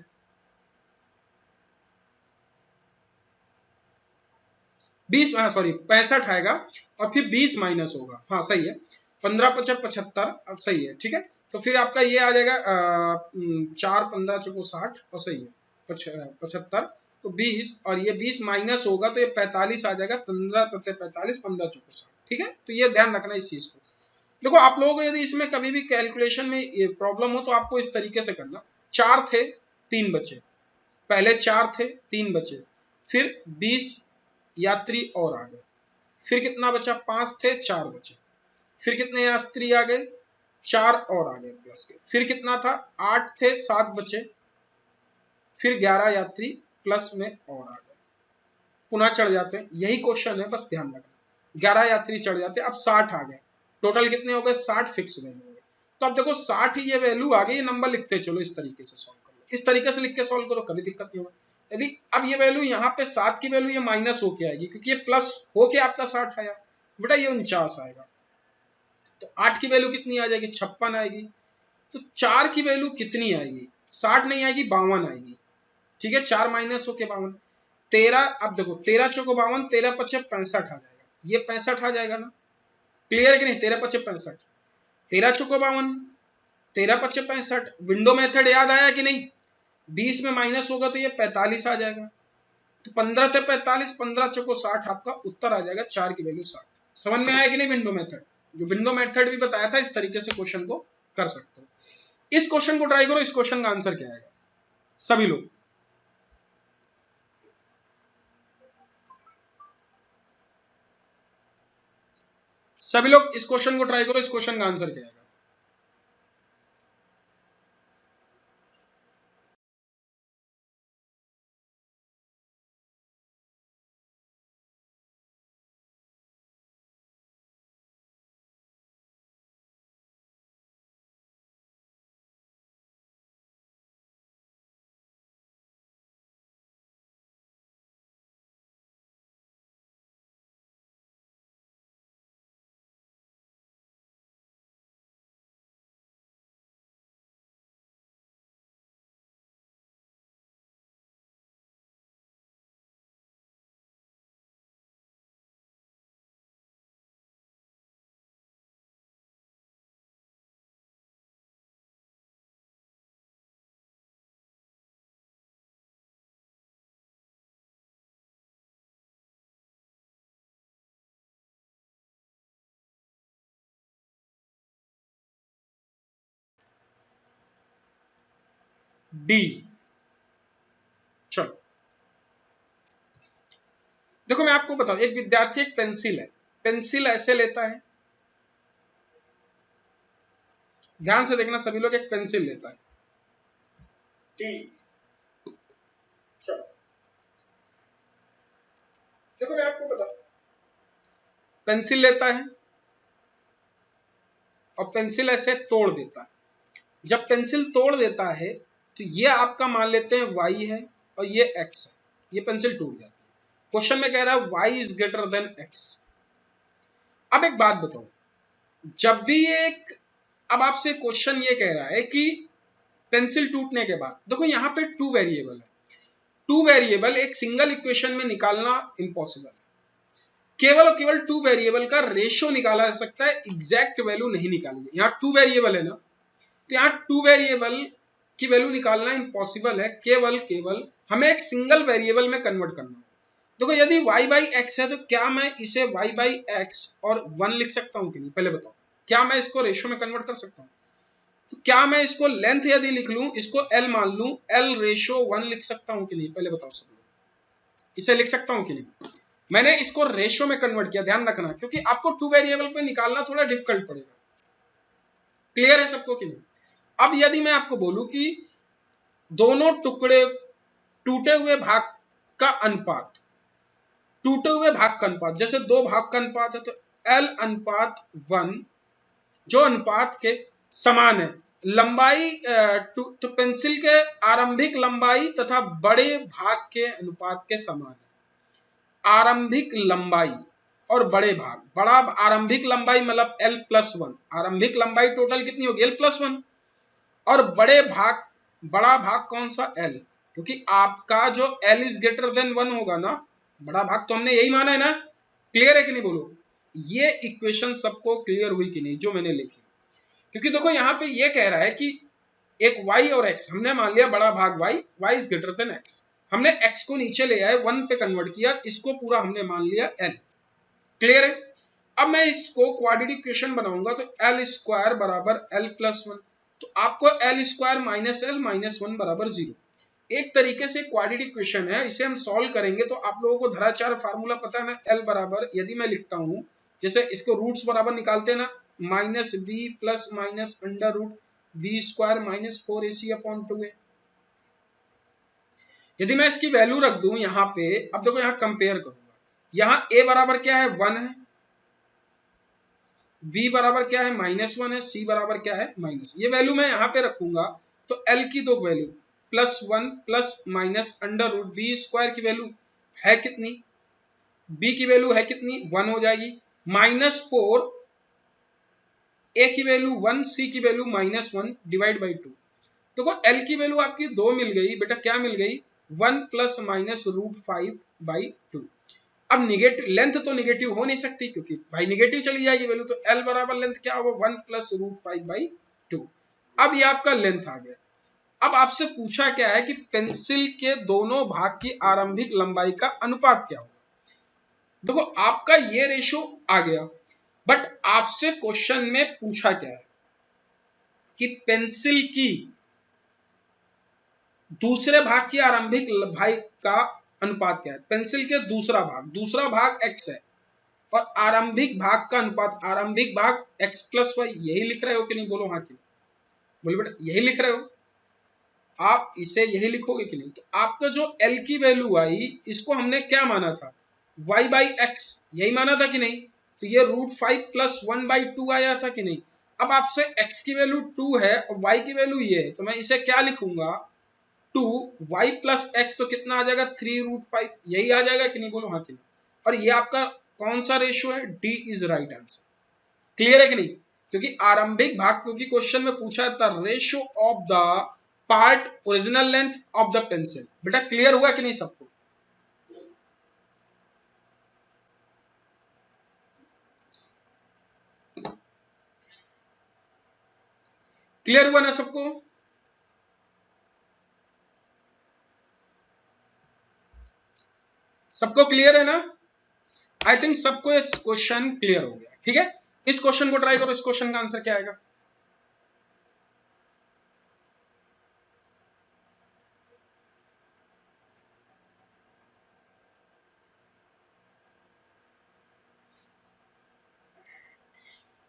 20, हाँ सॉरी 65 आएगा और फिर 20 माइनस होगा, हाँ सही है, 15 5 75, अब सही है, ठीक है। तो फिर आपका ये आ जाएगा 4 15 चौको 60 और सही है 75, तो 20 और ये 20 माइनस होगा तो ये 45 आ जाएगा, 15 45 15 चौको 60, ठीक है। तो ये ध्यान रखना इस चीज को। देखो आप लोगों को यदि इसमें कभी भी कैलकुलेशन में प्रॉब्लम हो तो आपको इस तरीके से करना। 4 थे 3 बचे, पहले 4 थे 3 बचे, फिर 20 यात्री और आ गए, फिर कितना बचा, 5 थे 4 बचे, फिर कितने यात्री आ गए, 4 और आ गए प्लस के, फिर कितना था, 8 थे 7 बचे, फिर 11 यात्री प्लस में और आ गए, पुनः चढ़ जाते हैं। यही क्वेश्चन है, बस ध्यान रखना। 11 यात्री चढ़ जाते, अब 60 आ गए, टोटल कितने हो गए, 60 फिक्स वैल्यू हो गए। तो अब देखो 60 ये वैल्यू आ गई, ये नंबर लिखते चलो, इस तरीके से सॉल्व कर लो, इस तरीके से लिख के सॉल्व करो, कभी दिक्कत नहीं होगा। यदि अब ये वैल्यू यहाँ पे 7 की वैल्यू ये माइनस होके आएगी, क्योंकि ये प्लस होके आपका 60 आया, बेटा ये 49 आएगा। तो 8 की वैल्यू कितनी आ जाएगी, 56 आएगी। तो 4 की वैल्यू कितनी आएगी, 60 नहीं आएगी, 52 आएगी, ठीक है। 4 माइनस होके 52, 13, अब देखो 13 चौको 52, 13 5 65 आ जाएगा, ये 65 आ जाएगा ना, क्लियर है कि नहीं, 13 5 65, 13 चौको 52, 13 पच्चे 65। विंडो मेथड याद आया कि नहीं? 20 में माइनस होगा तो ये 45 आ जाएगा। तो 15 ते 45, 15 चौको 60, आपका उत्तर आ जाएगा 4 की वैल्यू 60। समझ में आया कि नहीं? विंडो मेथड, जो विंडो मेथड भी बताया था, इस तरीके से क्वेश्चन को कर सकते हो। इस क्वेश्चन को ट्राई करो, इस क्वेश्चन का आंसर क्या आएगा सभी लोग? सभी लोग इस क्वेश्चन को ट्राई करो, इस क्वेश्चन का आंसर क्या आएगा? डी। चलो देखो, मैं आपको बताऊं, एक विद्यार्थी एक पेंसिल है, पेंसिल ऐसे लेता है, ध्यान से देखना सभी लोग, एक पेंसिल लेता है, ठीक। चलो देखो, मैं आपको बताऊं, पेंसिल लेता है और पेंसिल ऐसे तोड़ देता है। जब पेंसिल तोड़ देता है तो ये आपका मान लेते हैं y है और ये x है, ये पेंसिल टूट जाती है। क्वेश्चन में कह रहा है y is greater than x। अब एक बात बताओ, जब भी एक, अब आपसे क्वेश्चन ये कह रहा है कि पेंसिल टूटने के बाद, देखो यहाँ पे टू वेरिएबल है, टू वेरिएबल एक सिंगल इक्वेशन में निकालना इम्पॉसिबल है। केवल और केवल टू वेरिएबल का रेशियो निकाला जा सकता है, एग्जैक्ट वैल्यू नहीं निकाली है। यहाँ टू वेरिएबल है ना, तो यहाँ टू वेरिएबल की वैल्यू निकालना इम्पॉसिबल है। केवल केवल हमें एक सिंगल वेरिएबल में कन्वर्ट करना है। देखो यदि y बाई एक्स है तो क्या मैं इसे y बाई एक्स और 1 लिख सकता हूँ कि नहीं? पहले बताओ, क्या मैं इसको रेशियो में कन्वर्ट कर सकता हूँ? तो क्या मैं इसको लेंथ यदि लिख लूं, इसको l मान लूं, l रेशियो 1 लिख सकता हूँ कि नहीं? पहले बताओ सब लोग, इसे लिख सकता हूँ कि नहीं? मैंने इसको रेशियो में कन्वर्ट किया, ध्यान रखना, क्योंकि आपको टू वेरिएबल पे निकालना थोड़ा डिफिकल्ट पड़ेगा। क्लियर है सबको कि नहीं? अब यदि मैं आपको बोलूं कि दोनों टुकड़े, टूटे हुए भाग का अनुपात, टूटे हुए भाग का अनुपात, जैसे दो भाग का अनुपात है तो L अनुपात 1, जो अनुपात के समान है, लंबाई तो पेंसिल के आरंभिक लंबाई तथा बड़े भाग के अनुपात के समान है। आरंभिक लंबाई और बड़े भाग, बड़ा आरंभिक लंबाई मतलब L प्लस 1, आरंभिक लंबाई टोटल कितनी होगी? L plus 1। और बड़े भाग, बड़ा भाग कौन सा? L, क्योंकि आपका जो L इज ग्रेटर देन 1 होगा ना, बड़ा भाग तो हमने यही माना है ना। क्लियर है कि नहीं बोलो? ये इक्वेशन सबको क्लियर हुई कि नहीं जो मैंने लिखी? क्योंकि देखो यहाँ पे ये कह रहा है कि एक y और x, हमने मान लिया बड़ा भाग y is greater than x, हमने x को नीचे ले आए, 1 पे कन्वर्ट किया, इसको पूरा हमने मान लिया l। क्लियर है? अब मैं इसको क्वाड्रेटिक इक्वेशन बनाऊंगा तो l स्क्वायर बराबर l प्लस 1, तो आपको l square minus l minus 1 बराबर 0। एक तरीके से क्वाड्रेटिक इक्वेशन है, इसे हम सॉल्व करेंगे तो आप लोगों को धराचार फार्मूला पता है ना, l बराबर, यदि मैं लिखता हूं, जैसे इसको रूट्स बराबर निकालते हैं ना, minus b plus minus under root b square minus 4ac upon 2 है। यदि मैं इसकी वैल्यू रख दूं यहाँ पे, अब देखो यहाँ कंपेयर करूंगा, यहाँ a बराबर क्या है? 1 है, b बराबर क्या है? -1 है, c बराबर क्या है? माइनस। ये वैल्यू मैं यहाँ पे रखूंगा तो l की दो value +1 plus minus under root b square की वैल्यू है कितनी? b की वैल्यू है कितनी? 1 हो जाएगी, -4, a की वैल्यू 1, c की वैल्यू -1 डिवाइड बाई 2। देखो l की वैल्यू आपकी 2 मिल गई बेटा, क्या मिल गई? 1 प्लस माइनस रूट 5 बाई 2। अब निगेटिव लेंथ तो निगेटिव हो नहीं सकती, क्योंकि भाई निगेटिव चली जाएगी वैल्यू, तो l बराबर लेंथ क्या होगा? 1 प्लस रूट 5 बाई 2। अब ये आपका लेंथ आ गया। अब आपसे पूछा क्या है कि पेंसिल के दोनों भाग की आरंभिक लंबाई का अनुपात क्या होगा। देखो आपका ये रेशो आ गया, बट आपसे क्वेश्चन में पूछा क्या है कि पेंसिल की दूसरे भाग की आरंभिक लंबाई का अनुपात क्या है। पेंसिल के दूसरा भाग x है और आरंभिक भाग का अनुपात, आरंभिक भाग x प्लस वाई, यही लिख रहे हो कि नहीं, बोलो हाँ कि नहीं, बोलो बेटा यही लिख रहे हो, आप इसे यही लिखोगे कि नहीं। तो आपका जो L की वैल्यू आई, इसको हमने क्या माना था, y बाई एक्स, यही माना था कि नहीं। तो ये √5 प्लस 1/2 आया था कि नहीं। अब आपसे x की वैल्यू 2 है और y की वैल्यू ये है, तो मैं इसे क्या लिखूंगा, 2y प्लस एक्स, तो कितना आ जाएगा 3√5, यही आ जाएगा कि नहीं, बोलो हाँ कि नहीं। और ये आपका कौन सा रेशियो है, D is right answer. Clear है कि नहीं, क्योंकि आरंभिक भाग, क्योंकि क्वेश्चन में पूछा था ratio of the part original length of the pencil. बेटा क्लियर हुआ कि नहीं सबको, क्लियर हुआ ना सबको। सबको क्लियर है ना, आई थिंक सबको ये क्वेश्चन क्लियर हो गया। ठीक है, इस क्वेश्चन को ट्राई करो, इस क्वेश्चन का आंसर क्या आएगा।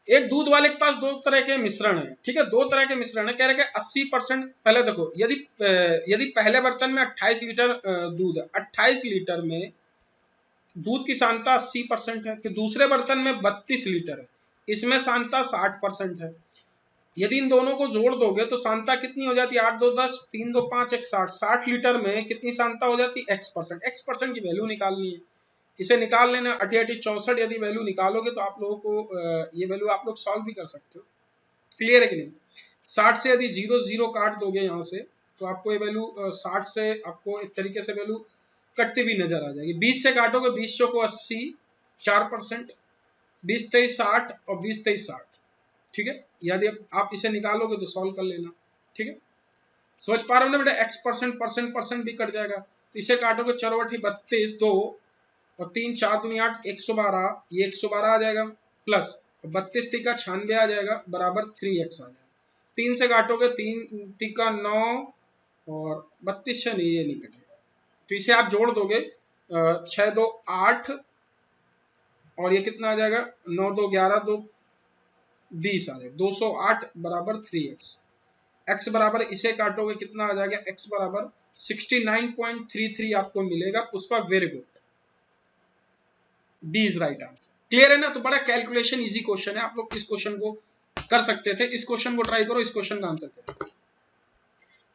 एक दूध वाले के पास दो तरह के मिश्रण है, ठीक है, दो तरह के मिश्रण है, कह रहे हैं 80%। पहले देखो, यदि पहले बर्तन में 28 लीटर दूध है, 28 लीटर में दूध की सांद्रता 80% है, फिर दूसरे बर्तन में 32 लीटर है, इसमें सांद्रता 60% है। यदि इन दोनों को जोड़ दोगे तो सांद्रता कितनी हो जाती है, 8 2 10, 3 2 5 1 60, 60 लीटर में कितनी सांद्रता हो जाती है, x%। x% की वैल्यू निकालनी है, इसे निकाल लेना, 8864 यदि वैल्यू निकालोगे तो आप लोगों को ये वैल्यू आप लोग सॉल्व भी कर सकते हो। क्लियर है कि नहीं। 60 से यदि 0 0 काट दोगे यहाँ से, तो आपको ये वैल्यू 60 से आपको एक तरीके से वैल्यू कटती भी नजर आ जाएगी। 20 से काटोगे, 20 को 80, 4%, 20 23 60 और 20 23 60। ठीक है, यदि आप इसे निकालोगे तो सॉल्व कर लेना। ठीक है, समझ पा रहे हो ना बेटा, x% परसेंट भी कट जाएगा, तो इसे काटोगे, 4 32 2 और 3 4 दूनी 8, 112, ये 112 आ जाएगा, प्लस 32 तिका 96 आ जाएगा, बराबर 3x आ जाएगा। 3 से काटोगे, 3 तिका 9 और 32 से नहीं, ये नहीं कटेगा, तो इसे आप जोड़ दोगे, 6 2 8 और ये कितना आ जाएगा, 9 2 11 2 20 आ जाएगा, 208 बराबर 3x। x बराबर इसे काटोगे कितना आ जाएगा, x बराबर 69.33 आपको मिलेगा। Pushpa very good, B is right answer. Clear है ना, तो बड़ा कैलकुलेशन इजी क्वेश्चन है, आप लोग इस क्वेश्चन को कर सकते थे। इस क्वेश्चन को ट्राई करो, इस क्वेश्चन का आंसर क्या है।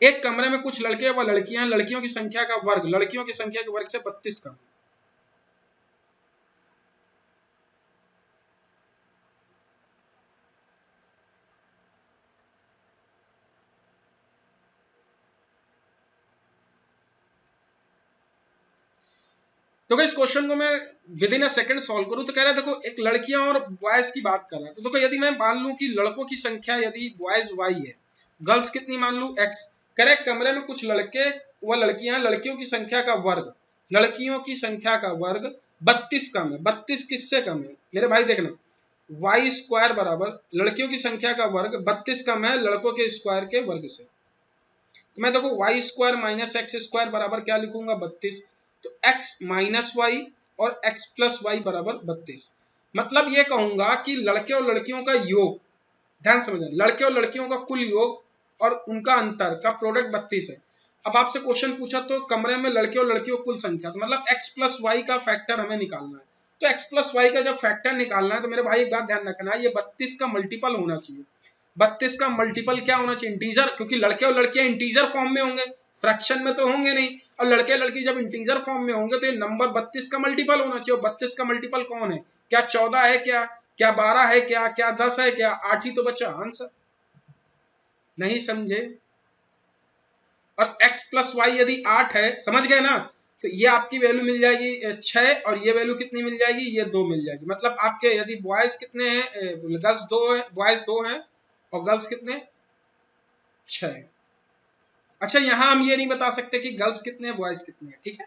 एक कमरे में कुछ लड़के व लड़कियां, लड़कियों की संख्या का वर्ग लड़कियों की संख्या के वर्ग से 32 कम। तो इस क्वेश्चन को मैं with in a second solve करूं, तो कह रहा है देखो, एक लड़कियां और बॉयज की बात कर रहा है, तो देखो यदि मैं मान लूं कि लड़कों की संख्या यदि बॉयज y है, गर्ल्स कितनी मान लूं x। कह रहे कमरे में कुछ लड़के व लड़कियां, लड़कियों की संख्या का वर्ग, लड़कियों की संख्या का वर्ग 32 कम है। 32 किससे कम है मेरे भाई, देखना, वाई स्क्वायर बराबर लड़कियों की संख्या का वर्ग 32 कम है लड़कों के स्क्वायर के वर्ग से। तो मैं देखो y square minus x square बराबर क्या लिखूंगा, 32। तो x माइनस वाई और x प्लस वाई बराबर 32। मतलब ये कहूंगा कि लड़के और लड़कियों का योग, ध्यान समझना, लड़के और लड़कियों का कुल योग और उनका अंतर का प्रोडक्ट 32 है। अब आपसे क्वेश्चन पूछा तो कमरे में लड़के और लड़कियों कुल संख्या, तो मतलब x प्लस वाई का फैक्टर हमें निकालना है। तो x प्लस वाई का जब फैक्टर निकालना है, तो मेरे भाई एक बात ध्यान रखना है, ये 32 का मल्टीपल होना चाहिए। 32 का मल्टीपल क्या होना चाहिए, इंटीजर, क्योंकि लड़के और लड़कियां इंटीजर फॉर्म में होंगे, फ्रैक्शन में तो होंगे नहीं। और लड़के लड़की जब इंटीजर फॉर्म में होंगे तो ये नंबर 32 का मल्टीपल होना चाहिए। 32 का मल्टीपल कौन है, क्या 14 है, क्या 12 है, क्या 10 है, क्या 8 ही तो बचा आंसर। नहीं समझे। और x प्लस वाई यदि 8 है, समझ गए ना, तो ये आपकी वैल्यू मिल जाएगी 6 और ये वैल्यू कितनी मिल जाएगी, ये 2 मिल जाएगी। मतलब आपके यदि बॉयज कितने हैं, गर्ल्स 2 है, बॉयज 2 हैं और गर्ल्स कितने, 6। अच्छा यहां हम ये नहीं बता सकते कि गर्ल्स कितने हैं बॉयज कितने हैं, ठीक है।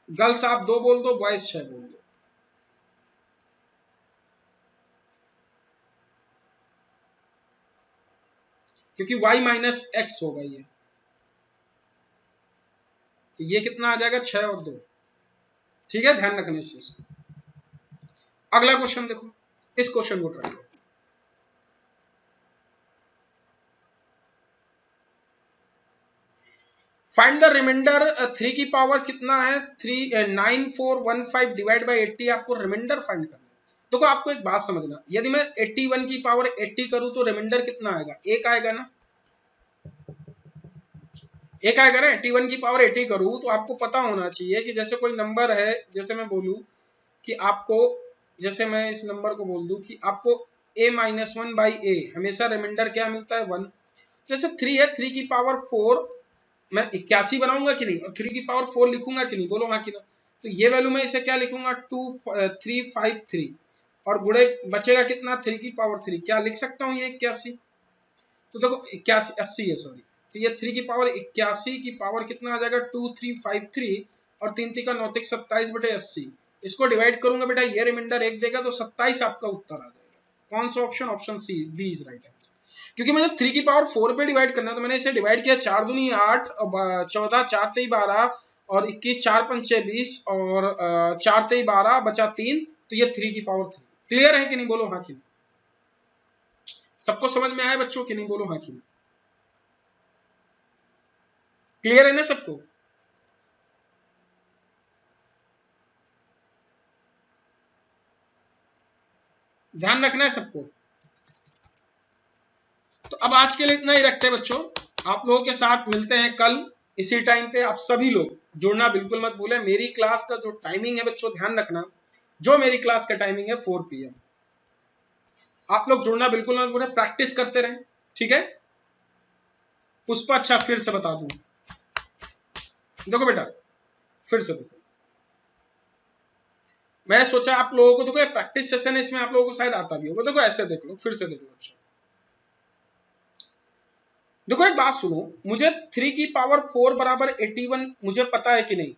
गर्ल्स आप 2 बोल दो, बॉयज 6 बोल दो। क्योंकि y माइनस एक्स होगा ये, तो ये कितना आ जाएगा 6 और 2, ठीक है, ध्यान रखना इस चीज को। अगला क्वेश्चन देखो, इस क्वेश्चन को ट्राई करो। फाइंड द रिमाइंडर 3 की पावर कितना है 9415 डिवाइड बाई 80, आपको रिमाइंडर फाइंड करना है। देखो आपको एक बात समझना, यदि मैं 81 की पावर 80 करूं तो रिमाइंडर कितना आएगा, एक आएगा ना, एक आएगा ना। 81 की पावर 80 करूं तो आपको पता होना चाहिए कि जैसे कोई नंबर है, जैसे मैं बोलूं कि आपको, जैसे मैं इस नंबर को बोल दूं कि आपको a माइनस 1 बाई ए, हमेशा रिमाइंडर क्या मिलता है 1। जैसे 3 है, 3 की पावर 4 मैं 81 बनाऊंगा कि नहीं, और 3 की पावर 4 लिखूंगा कि नहीं, बोलो हाँ कि ना। तो ये वैल्यू मैं इसे क्या लिखूंगा 2353, और गुणे बचेगा कितना 3 की पावर 3, क्या लिख सकता हूँ ये 81। तो देखो 81 80 है सॉरी, तो ये 3 की पावर 81 की पावर कितना आ जाएगा 2353, और 3 3 का 9 3 27 बटे 80, इसको डिवाइड करूंगा बेटा, ये रिमाइंडर 1 देगा, तो 27 आपका उत्तर आ जाएगा। कौन सा option, option C, D is right answer. क्योंकि मुझे 3 की पावर 4 पे डिवाइड करना है, तो मैंने इसे डिवाइड किया 4 दूनी 8, 14 4 3 12, और 21 4 5 6 20, और 4 3 12 बचा 3, तो ये 3 की पावर 3। क्लियर है कि नहीं, बोलो हाँ कि नहीं। सबको समझ में आया बच्चों कि नहीं, बोलो हाँ कि नहीं। क्लियर है ना सबको। ध्यान रखना है सबको। तो अब आज के लिए इतना ही रखते हैं बच्चों, आप लोगों के साथ मिलते हैं कल इसी टाइम पे। आप सभी लोग जुड़ना बिल्कुल मत भूलें। मेरी क्लास का जो टाइमिंग है बच्चों ध्यान रखना, जो मेरी क्लास का टाइमिंग है 4 PM। आप लोग जुड़ना बिल्कुल मत भूलें, प्रैक्टिस करते रहें, ठीक है। पुष्पा अच्छा फिर से बता दूं, देखो बेटा फिर से देखो, मैं सोचा आप लोगों को, देखो प्रैक्टिस सेशन है, इसमें आप लोगों को शायद आता भी होगा। देखो ऐसे देख लो, फिर से देखो बच्चों, देखो एक बात सुनो, मुझे 3 की पावर 4 बराबर 81 मुझे पता है कि नहीं,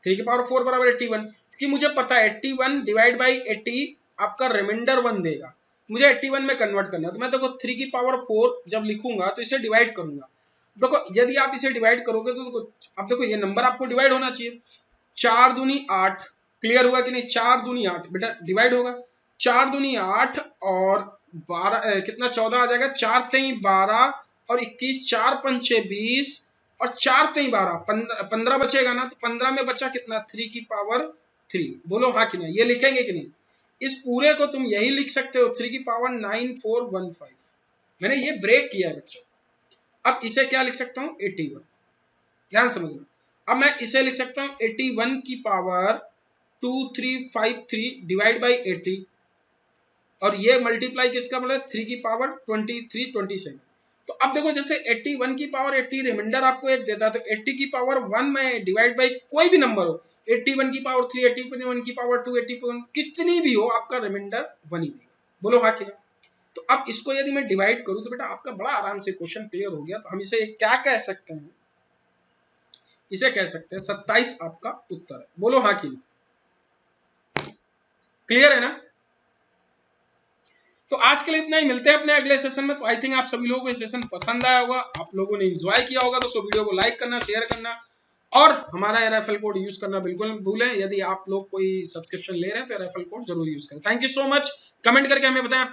3 की पावर 4 बराबर 81, क्योंकि मुझे पता है 81 डिवाइड बाई 80 आपका रिमाइंडर 1 देगा, मुझे 81 में कन्वर्ट करना है। तो मैं देखो 3 की पावर 4 जब लिखूंगा तो इसे डिवाइड करूंगा। देखो यदि आप इसे डिवाइड करोगे तो देखो, अब देखो ये नंबर आपको डिवाइड होना चाहिए, 4 दूनी 8, क्लियर हुआ कि नहीं, 4 दूनी 8 बेटा डिवाइड होगा, 4 दूनी 8 और 12 कितना 14 आ जाएगा, 4 3 12 और 21 4 5 6 20, और 4 3 12 15 बचेगा ना, तो 15 में बचा कितना 3 की पावर 3, बोलो हाँ कि नहीं। ये लिखेंगे कि नहीं, इस पूरे को तुम यही लिख सकते हो 3 की पावर 9415, मैंने ये ब्रेक किया है बच्चों। अब इसे क्या लिख सकता हूँ 81, ध्यान समझना। अब मैं इसे लिख सकता हूँ 81 की पावर 2353 डिवाइड बाई 80, और ये मल्टीप्लाई किसका मतलब 3 की पावर 23 27। तो अब देखो जैसे 81 की पावर 80 रिमाइंडर आपको एक देता है, तो 80 की पावर 1 में डिवाइड बाई कोई भी नंबर हो, 81 की पावर 3, 81 की पावर 2, 81 कितनी भी हो, आपका रिमाइंडर 1 ही देगा, बोलो हाँ कि ना। तो अब इसको यदि मैं डिवाइड करूं तो बेटा आपका बड़ा आराम से क्वेश्चन क्लियर हो गया। तो हम इसे क्या कह सकते हैं, इसे कह सकते हैं 27 आपका उत्तर है, बोलो हाँ कि नहीं। क्लियर है ना। तो आज के लिए इतना ही, मिलते हैं अपने अगले सेशन में। तो आई थिंक आप सभी लोगों को ये सेशन पसंद आया होगा, आप लोगों ने एंजॉय किया होगा। तो सो वीडियो को लाइक करना, शेयर करना, और हमारा रेफरल कोड यूज करना बिल्कुल मत भूलें। यदि आप लोग कोई सब्सक्रिप्शन ले रहे हैं तो रेफरल कोड जरूर यूज करें। Thank you so much. Comment करके हमें बताएं आपको